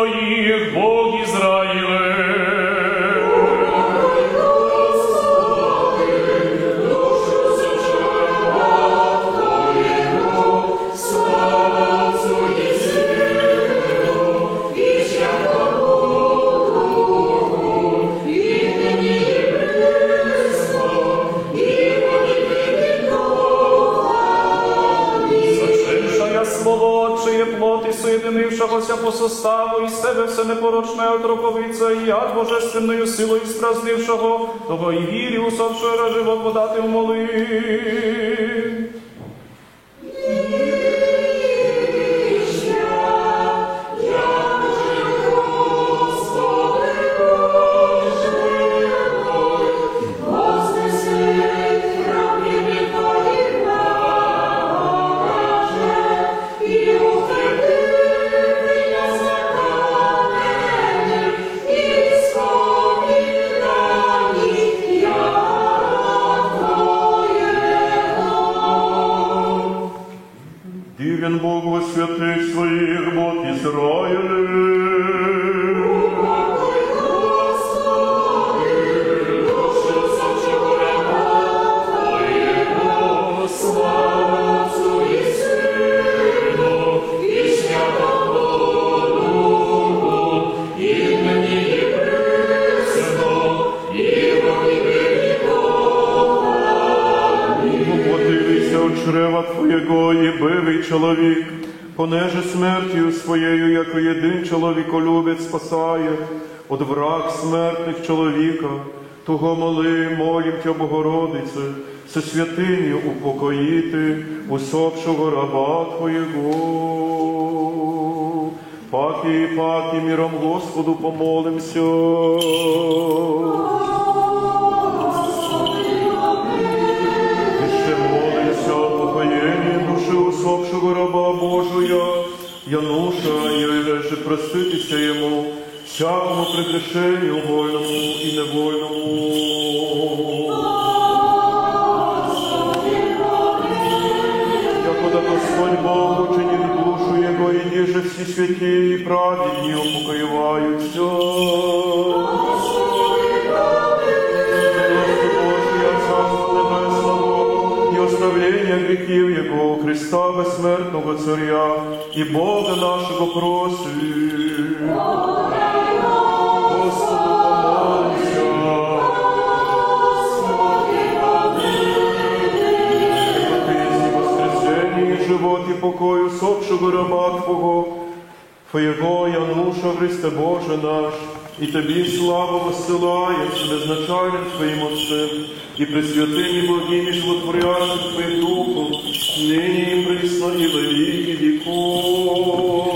своїх, Бог Ізраїле. Соєдинившогося по составу і себе все непорочне отроковиця, і яд божественною силою спразнившого, того і вірі усопшого живот подати умоли. Дивен Бог во святых своих, Бог Израилев. Чрева Твоєго і бивий чоловік, понеже смертю своєю, як єдин чоловіколюбець спасає, от враг смертних чоловіка, того молим Тя, Богородице, со святиню упокоїти усопшого раба Твоєго. Паки, миром Господу помолимся. Усопшого раба Божия, Януша, и же проститися ему, всякому прегрешению вольному и невольному. Якода Господь Бог учинит душу Его, и ниже все святые и праведни упокоиваются. Оставление грехів Его, Христа безсмертного Царя и Бога нашего просим. Господу помолимся. Ты воскресение, живот и покой усопшего раба Твоего, Януша, Христе Боже наш, и Тебе славу воссылаем с безначальным Твоим Отцем, и пресвятым и благим и животворящим Твоим Духом, ныне и присно и во веки веков.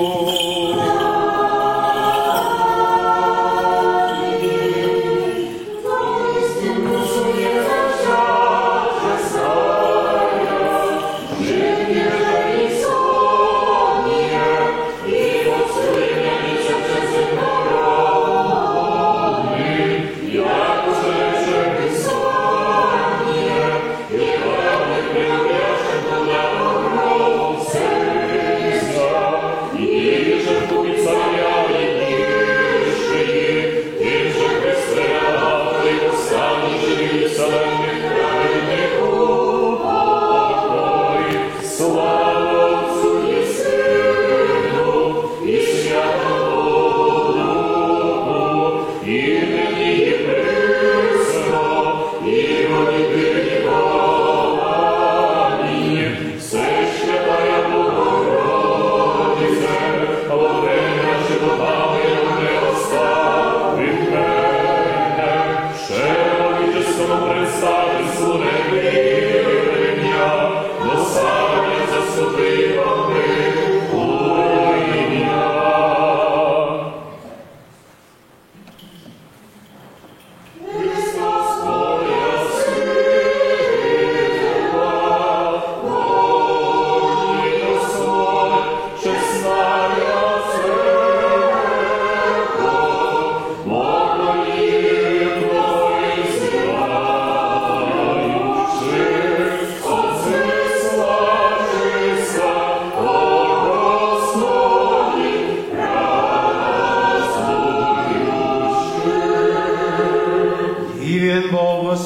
Слава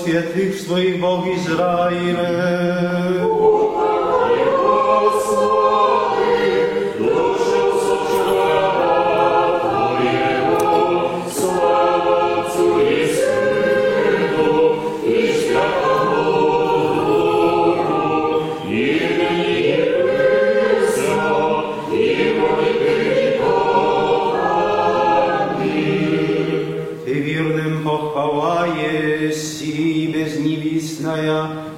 святых своих Бог Израиле.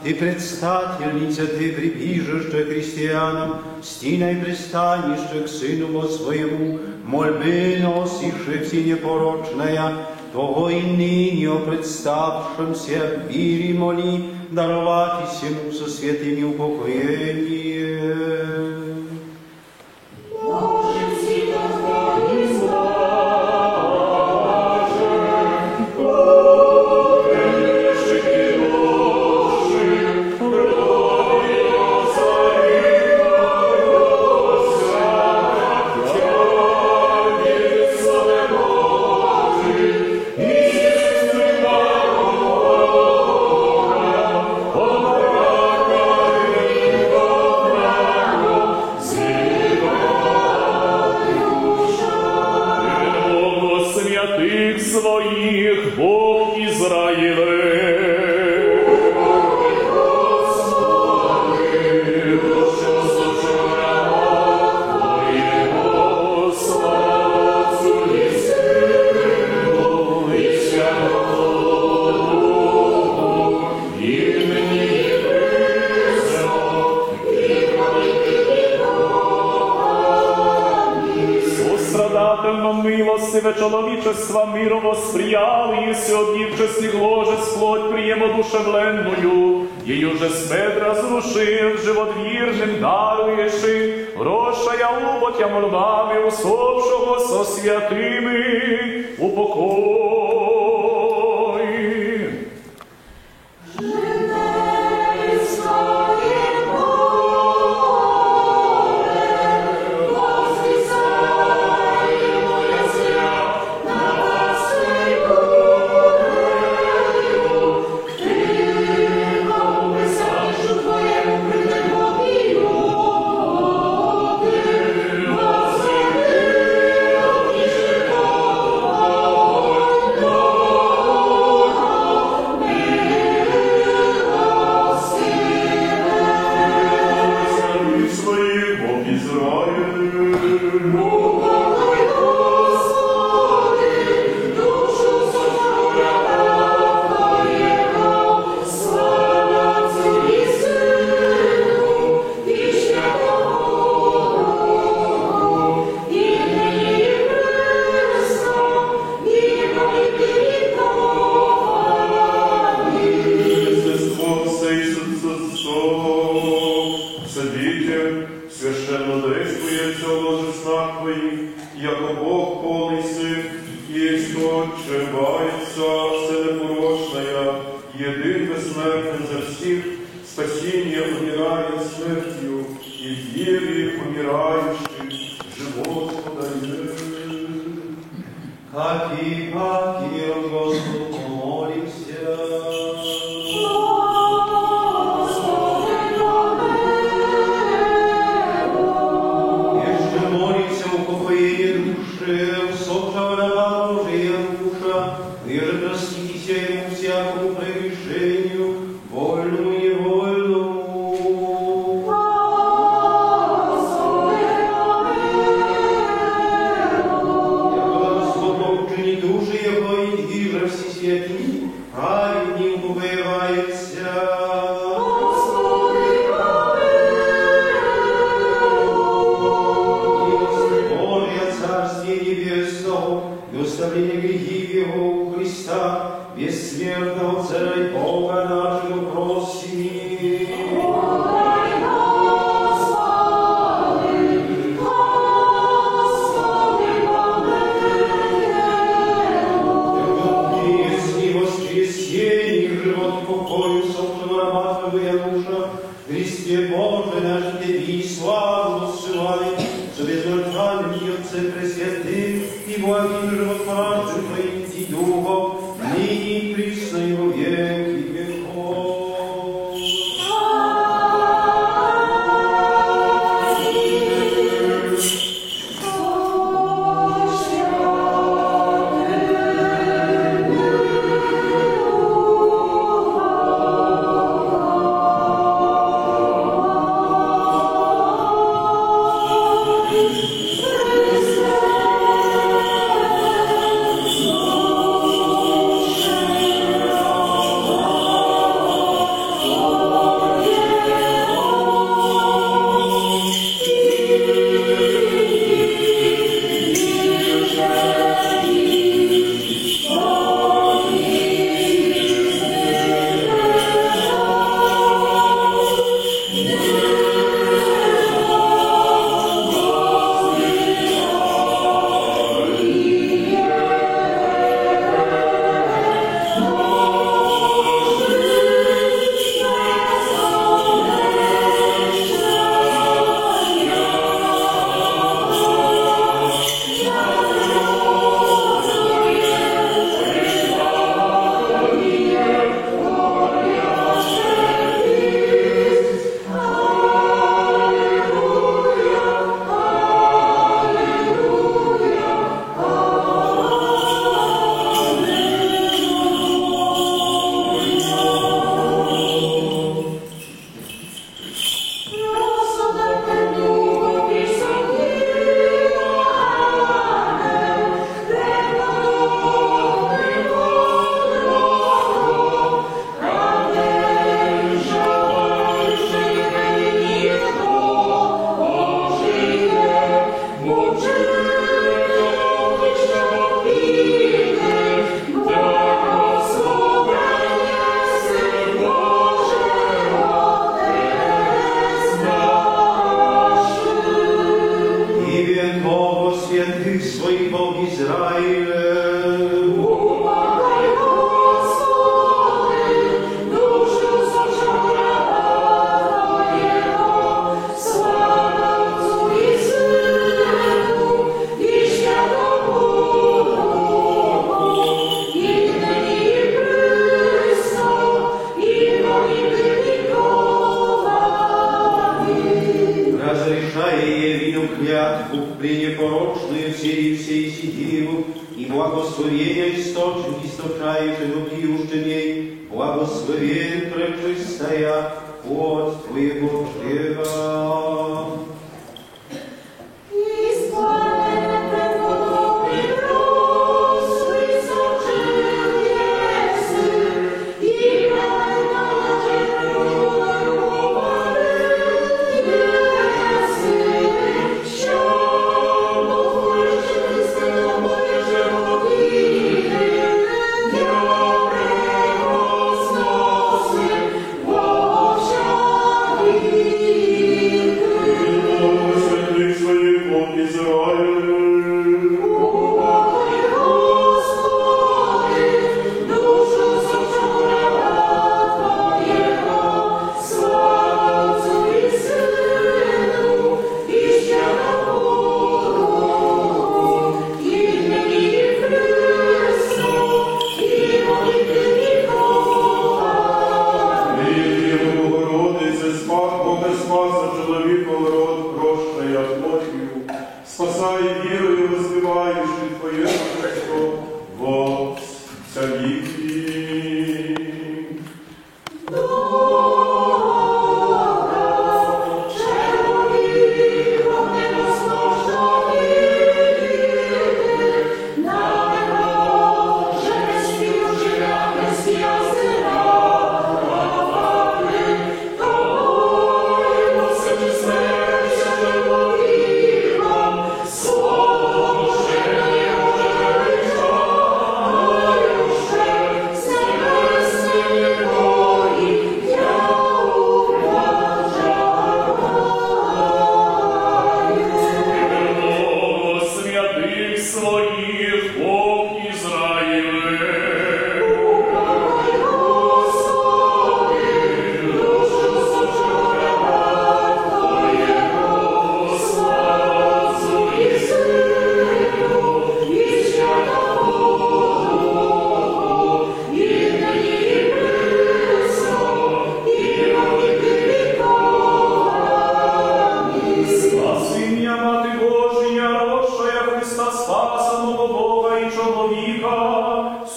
Ты предстательница, ты прибежище христианам, стеной пристанище к Сыну своему, мольбы носишь все непорочная, того и ныне о представшемся в мире моли, даровать всему со святыми упокоение. своих, Бог Израилев. Милостиве человечества мира восприял, если от дивчестных ложец плоть приемодушевленную, ее же смерть разрушив, живот вірним даруєши, рощая уботя мордами усопшого со святими упокой. Твоим и Духом, ныне и присно и во веки веков. пренепорочную всей сидиву, и благословения источаешь пьющеней, благословен пречистая от Твоего чрева. Спасай вірою, розвиваєш від Твоє Христо во віки.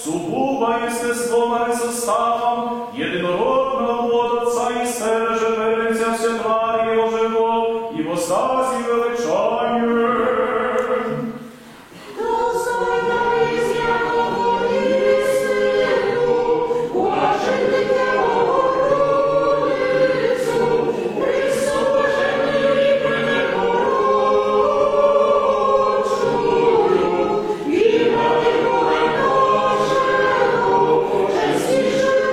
Сугуба естеством и составом, единородного от Отца и Сына же первенца все твари Его живот, и в остази величание. Thank you.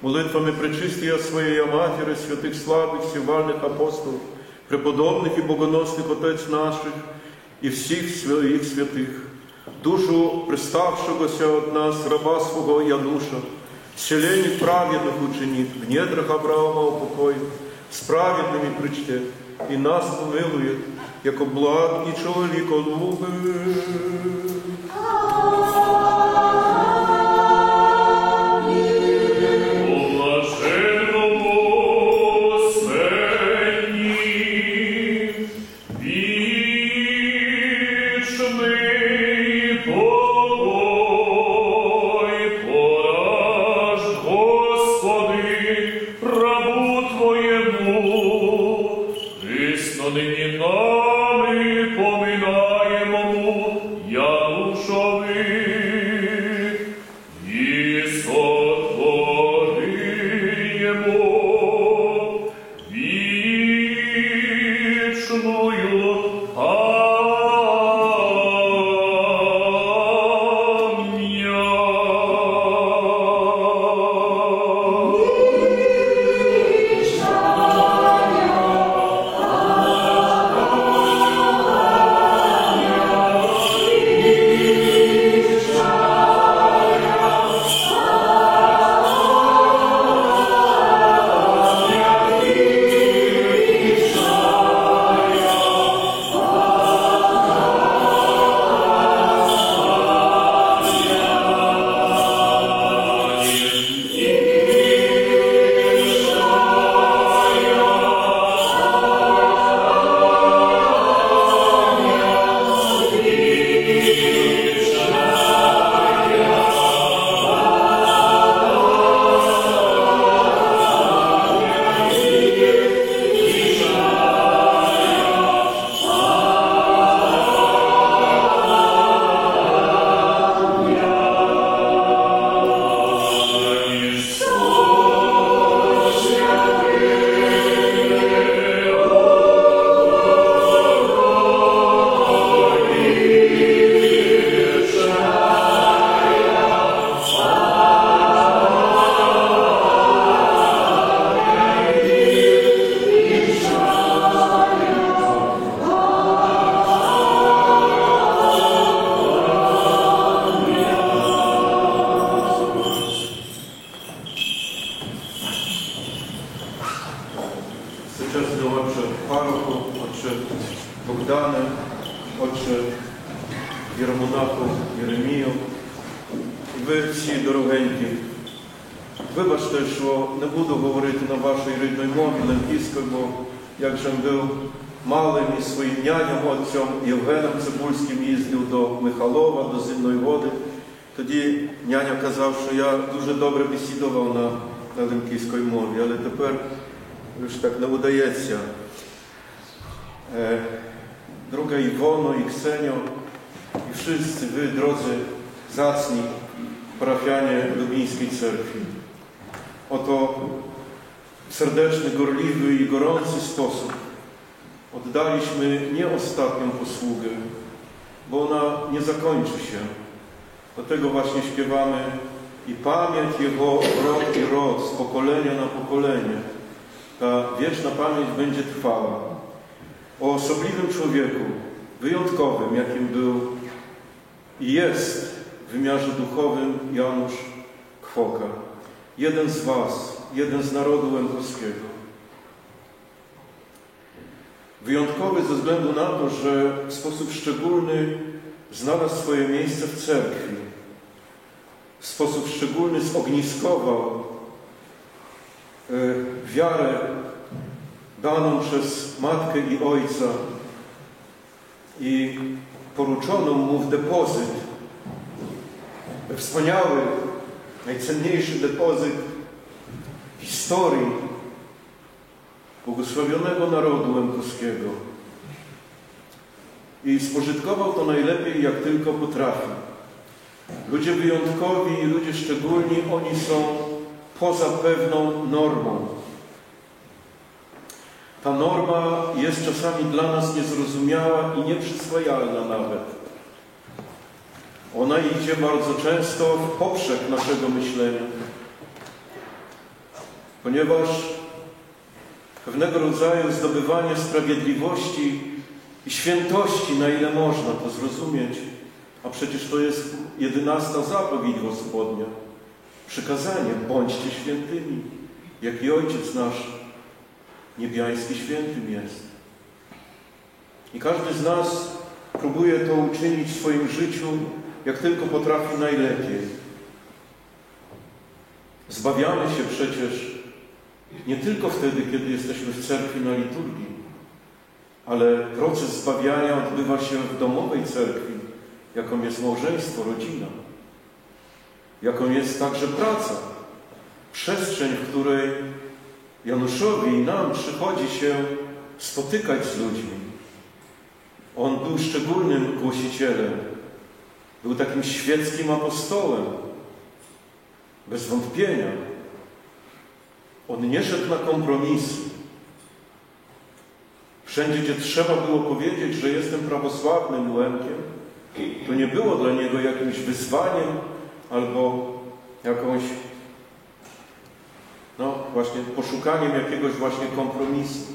Молитвами пречистия Своєї Матері, святих славних, сівальних апостолів, преподобних і богоносних Отець наших і всіх своїх святих, душу приставшогося от нас, раба свого Януша, вселенных праведных ученик, в недрах Авраама упокоит, с праведными причтет, и нас помилует, яко благ и человеколюбив. Нині нами поминаємо, як Ви всі дорогенькі, вибачте, що не буду говорити на вашій рідній мові, лемпійській, бо як же був малим і своїм няням, отцем Євгеном Цибульським їздив до Михайлова, до Зимної води. Тоді няня казав, що я дуже добре бесідував на лемкійській мові, але тепер już tak nie udaється. Droga Iwono i Ksenio i wszyscy wy, drodzy zacni parafianie Lubińskiej Cerkwi. Oto w serdeczny, gorliwy i gorący sposób oddaliśmy nie ostatnią posługę, bo ona nie zakończy się. Dlatego właśnie śpiewamy i pamięć Jego rok i rok, z pokolenia na pokolenie. Ta wieczna pamięć będzie trwała. O osobliwym człowieku, wyjątkowym, jakim był i jest w wymiarze duchowym Janusz Kwoka. Jeden z was, jeden z narodu łękowskiego. Wyjątkowy ze względu na to, że w sposób szczególny znalazł swoje miejsce w cerkwi. W sposób szczególny zogniskował wiarę daną przez matkę i ojca i poruczono mu w depozyt, wspaniały, najcenniejszy depozyt historii błogosławionego narodu łękowskiego. I spożytkował to najlepiej, jak tylko potrafi. Ludzie wyjątkowi i ludzie szczególni, oni są poza pewną normą. Ta norma jest czasami dla nas niezrozumiała i nieprzyswajalna nawet. Ona idzie bardzo często w poprzek naszego myślenia, ponieważ pewnego rodzaju zdobywanie sprawiedliwości i świętości, na ile można to zrozumieć, a przecież to jest 11. zapowiedź Gospodnia, przykazanie: bądźcie świętymi, jak i Ojciec nasz niebiański świętym jest. I każdy z nas próbuje to uczynić w swoim życiu, jak tylko potrafi najlepiej. Zbawiamy się przecież nie tylko wtedy, kiedy jesteśmy w cerkwi na liturgii, ale proces zbawiania odbywa się w domowej cerkwi, jaką jest małżeństwo, rodzina, jaką jest także praca, przestrzeń, w której Januszowi i nam przychodzi się spotykać z ludźmi. On był szczególnym głosicielem, był takim świeckim apostołem, bez wątpienia. On nie szedł na kompromisy. Wszędzie, gdzie trzeba było powiedzieć, że jestem prawosławnym Łemkiem, to nie było dla niego jakimś wyzwaniem albo jakąś, właśnie poszukaniem jakiegoś właśnie kompromisu.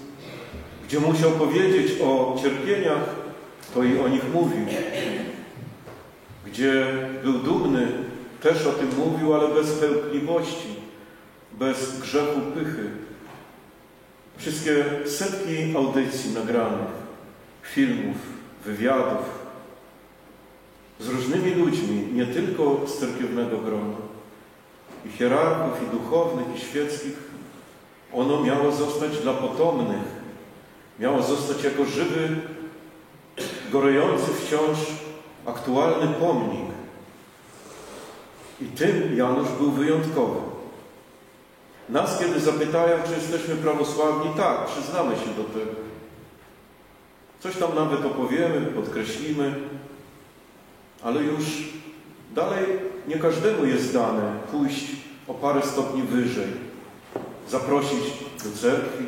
Gdzie musiał powiedzieć o cierpieniach, to i o nich mówił. Gdzie był dumny, też o tym mówił, ale bez chełpliwości, bez grzechu pychy. Wszystkie setki audycji nagranych, filmów, wywiadów z różnymi ludźmi, nie tylko z cerkiewnego grona, i hierarchów, i duchownych, i świeckich, ono miało zostać dla potomnych, miało zostać jako żywy, gorejący wciąż aktualny pomnik. I tym Janusz był wyjątkowy. Nas, kiedy zapytają, czy jesteśmy prawosławni, tak, przyznamy się do tego. Coś tam nawet opowiemy, podkreślimy, ale już dalej nie każdemu jest dane pójść o parę stopni wyżej, zaprosić do cerkwi,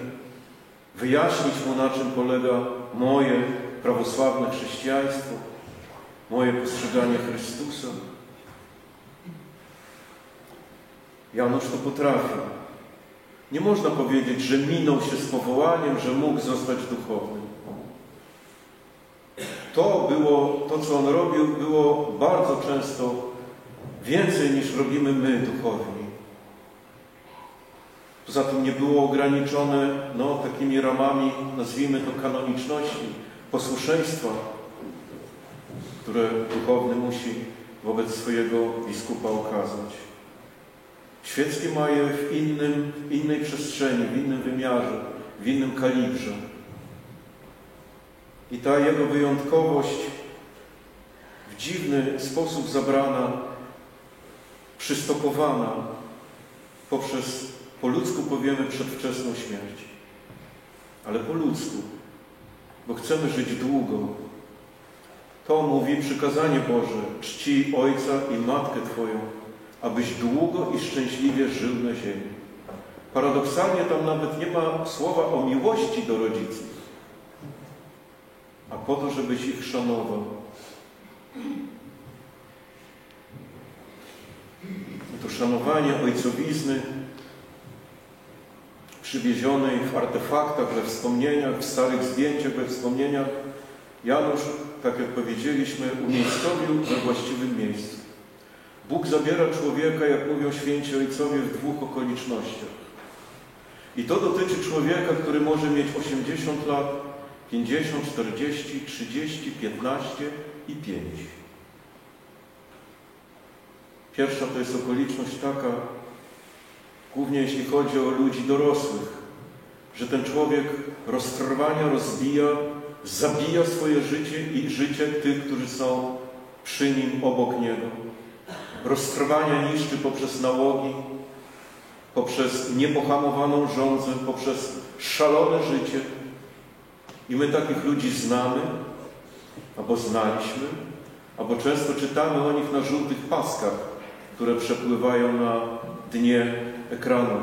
wyjaśnić mu, na czym polega moje prawosławne chrześcijaństwo, moje postrzeganie Chrystusa. Janusz to potrafił. Nie można powiedzieć, że minął się z powołaniem, że mógł zostać duchownym. To, co on robił, było bardzo często więcej niż robimy my, duchowni. Poza tym nie było ograniczone takimi ramami, nazwijmy to, kanoniczności, posłuszeństwa, które duchowny musi wobec swojego biskupa okazać. Świeckie ma je w innej przestrzeni, w innym wymiarze, w innym kalibrze. I ta jego wyjątkowość w dziwny sposób zabrana, przystopowana poprzez, po ludzku powiemy, przedwczesną śmierć. Ale po ludzku, bo chcemy żyć długo. To mówi przykazanie Boże: czci ojca i matkę Twoją, abyś długo i szczęśliwie żył na ziemi. Paradoksalnie tam nawet nie ma słowa o miłości do rodziców, a po to, żebyś ich szanował. I to szanowanie ojcowizny przywiezionej w artefaktach, we wspomnieniach, w starych zdjęciach, we wspomnieniach, Janusz, tak jak powiedzieliśmy, umiejscowił we właściwym miejscu. Bóg zabiera człowieka, jak mówią święci ojcowie, w dwóch okolicznościach. I to dotyczy człowieka, który może mieć 80 lat, 50, 40, 30, 15 i 5. Pierwsza to jest okoliczność taka, głównie jeśli chodzi o ludzi dorosłych, że ten człowiek roztrwania, rozbija, zabija swoje życie i życie tych, którzy są przy nim, obok niego. Roztrwania niszczy poprzez nałogi, poprzez niepohamowaną żądzę, poprzez szalone życie. I my takich ludzi znamy, albo znaliśmy, albo często czytamy o nich na żółtych paskach, które przepływają na dnie ekranu.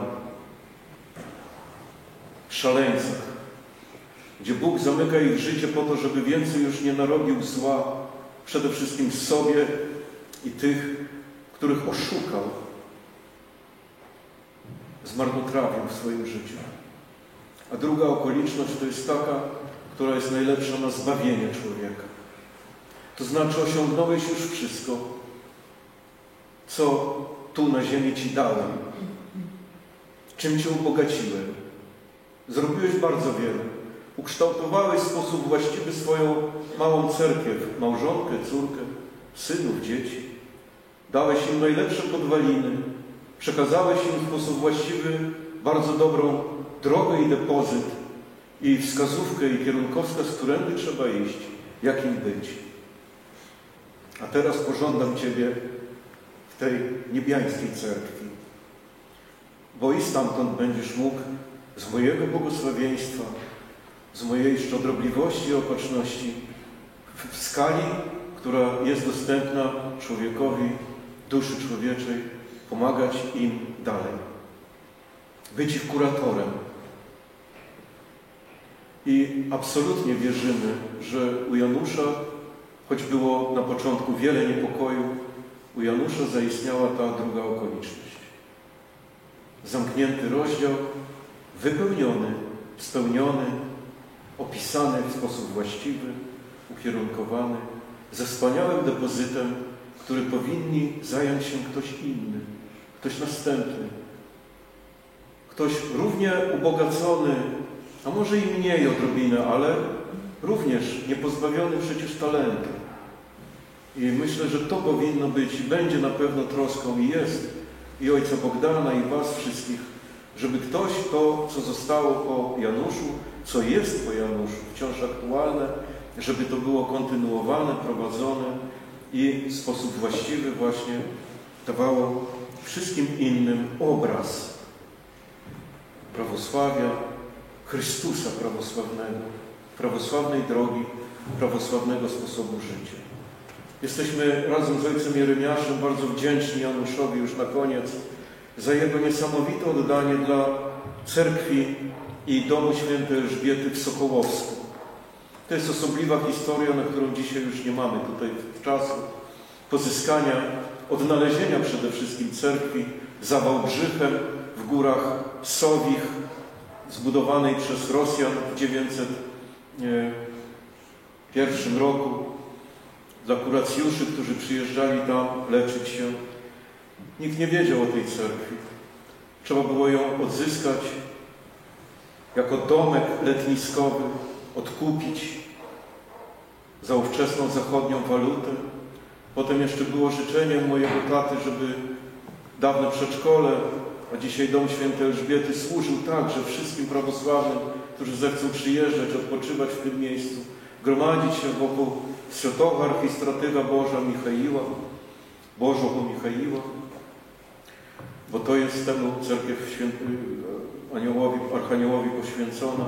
Szaleńcach, gdzie Bóg zamyka ich życie po to, żeby więcej już nie narobił zła, przede wszystkim sobie i tych, których oszukał, zmarnotrawił w swoim życiu. A druga okoliczność to jest taka, która jest najlepsza na zbawienie człowieka. To znaczy osiągnąłeś już wszystko, co tu na ziemi Ci dałem, czym Cię ubogaciłem. Zrobiłeś bardzo wiele. Ukształtowałeś w sposób właściwy swoją małą cerkiew, małżonkę, córkę, synów, dzieci. Dałeś im najlepsze podwaliny. Przekazałeś im w sposób właściwy bardzo dobrą drogę i depozyt i wskazówkę i kierunkowskaz, którędy trzeba iść, jakim być. A teraz pożądam Ciebie w tej niebiańskiej cerkwi, bo i stamtąd będziesz mógł z mojego błogosławieństwa, z mojej szczodrobliwości i opatrzności w skali, która jest dostępna człowiekowi, duszy człowieczej, pomagać im dalej. Być ich kuratorem. I absolutnie wierzymy, że u Janusza, choć było na początku wiele niepokoju, u Janusza zaistniała ta druga okoliczność. Zamknięty rozdział, wypełniony, spełniony, opisany w sposób właściwy, ukierunkowany, ze wspaniałym depozytem, który powinni zająć się ktoś inny, ktoś następny, ktoś równie ubogacony, a może i mniej odrobinę, ale również niepozbawiony przecież talentu. I myślę, że to powinno być i będzie na pewno troską i jest i ojca Bogdana, i was wszystkich, żeby ktoś to, co zostało po Januszu, co jest po Januszu, wciąż aktualne, żeby to było kontynuowane, prowadzone i w sposób właściwy właśnie dawało wszystkim innym obraz prawosławia, Chrystusa prawosławnego, prawosławnej drogi, prawosławnego sposobu życia. Jesteśmy razem z ojcem Jeremiaszem bardzo wdzięczni Januszowi już na koniec za jego niesamowite oddanie dla cerkwi i domu świętej Elżbiety w Sokołowsku. To jest osobliwa historia, na którą dzisiaj już nie mamy tutaj czasu. Pozyskania, odnalezienia przede wszystkim cerkwi za Wałbrzychem w górach Sowich, zbudowanej przez Rosjan w 901 roku dla kuracjuszy, którzy przyjeżdżali tam leczyć się. Nikt nie wiedział o tej cerkwi. Trzeba było ją odzyskać jako domek letniskowy, odkupić za ówczesną zachodnią walutę, Potem jeszcze było życzenie mojego taty, żeby dawne przedszkole, a dzisiaj Dom Świętej Elżbiety służył także wszystkim prawosławnym, którzy zechcą przyjeżdżać, odpoczywać w tym miejscu, gromadzić się wokół świętego archistratyga Boża Michaiła, bo to jest temu cerkiew Archaniołowi poświęcona.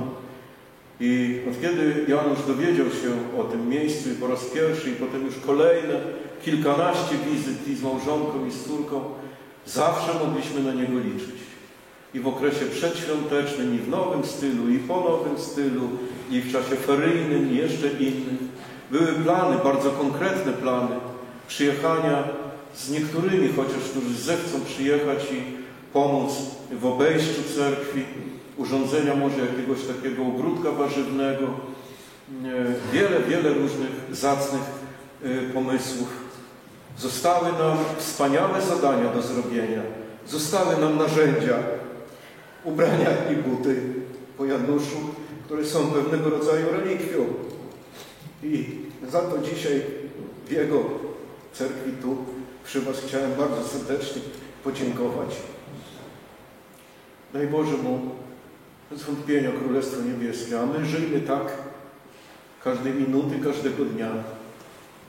I od kiedy Janusz dowiedział się o tym miejscu i po raz pierwszy, i potem już kolejne kilkanaście wizyt i z małżonką, i z córką, zawsze mogliśmy na niego liczyć. I w okresie przedświątecznym, i w nowym stylu, i po nowym stylu, i w czasie feryjnym, i jeszcze innym. Były plany, bardzo konkretne plany przyjechania z niektórymi, chociaż którzy zechcą przyjechać i pomóc w obejściu cerkwi, urządzenia może jakiegoś takiego ogródka warzywnego. Wiele różnych zacnych pomysłów. Zostały nam wspaniałe zadania do zrobienia. Zostały nam narzędzia, ubrania i buty po Januszu, które są pewnego rodzaju relikwią. I za to dzisiaj w jego cerkwi tu przy Was chciałem bardzo serdecznie podziękować. Daj Boże mu bez wątpienia Królestwo Niebieskie, a my żyjmy tak każdej minuty, każdego dnia,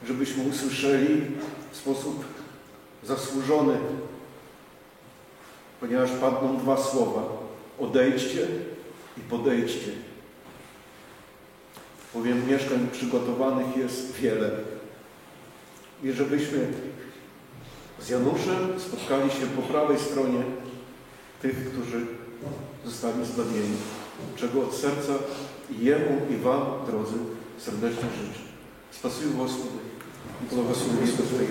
żebyśmy usłyszeli w sposób zasłużony, ponieważ padną dwa słowa: odejdźcie i podejdźcie. Bowiem mieszkań przygotowanych jest wiele. I żebyśmy z Januszem spotkali się po prawej stronie tych, którzy zostali zbawieni, czego od serca Jemu i Wam, drodzy, serdecznie życzę. Spasuj Господи i błogosławię Twoje.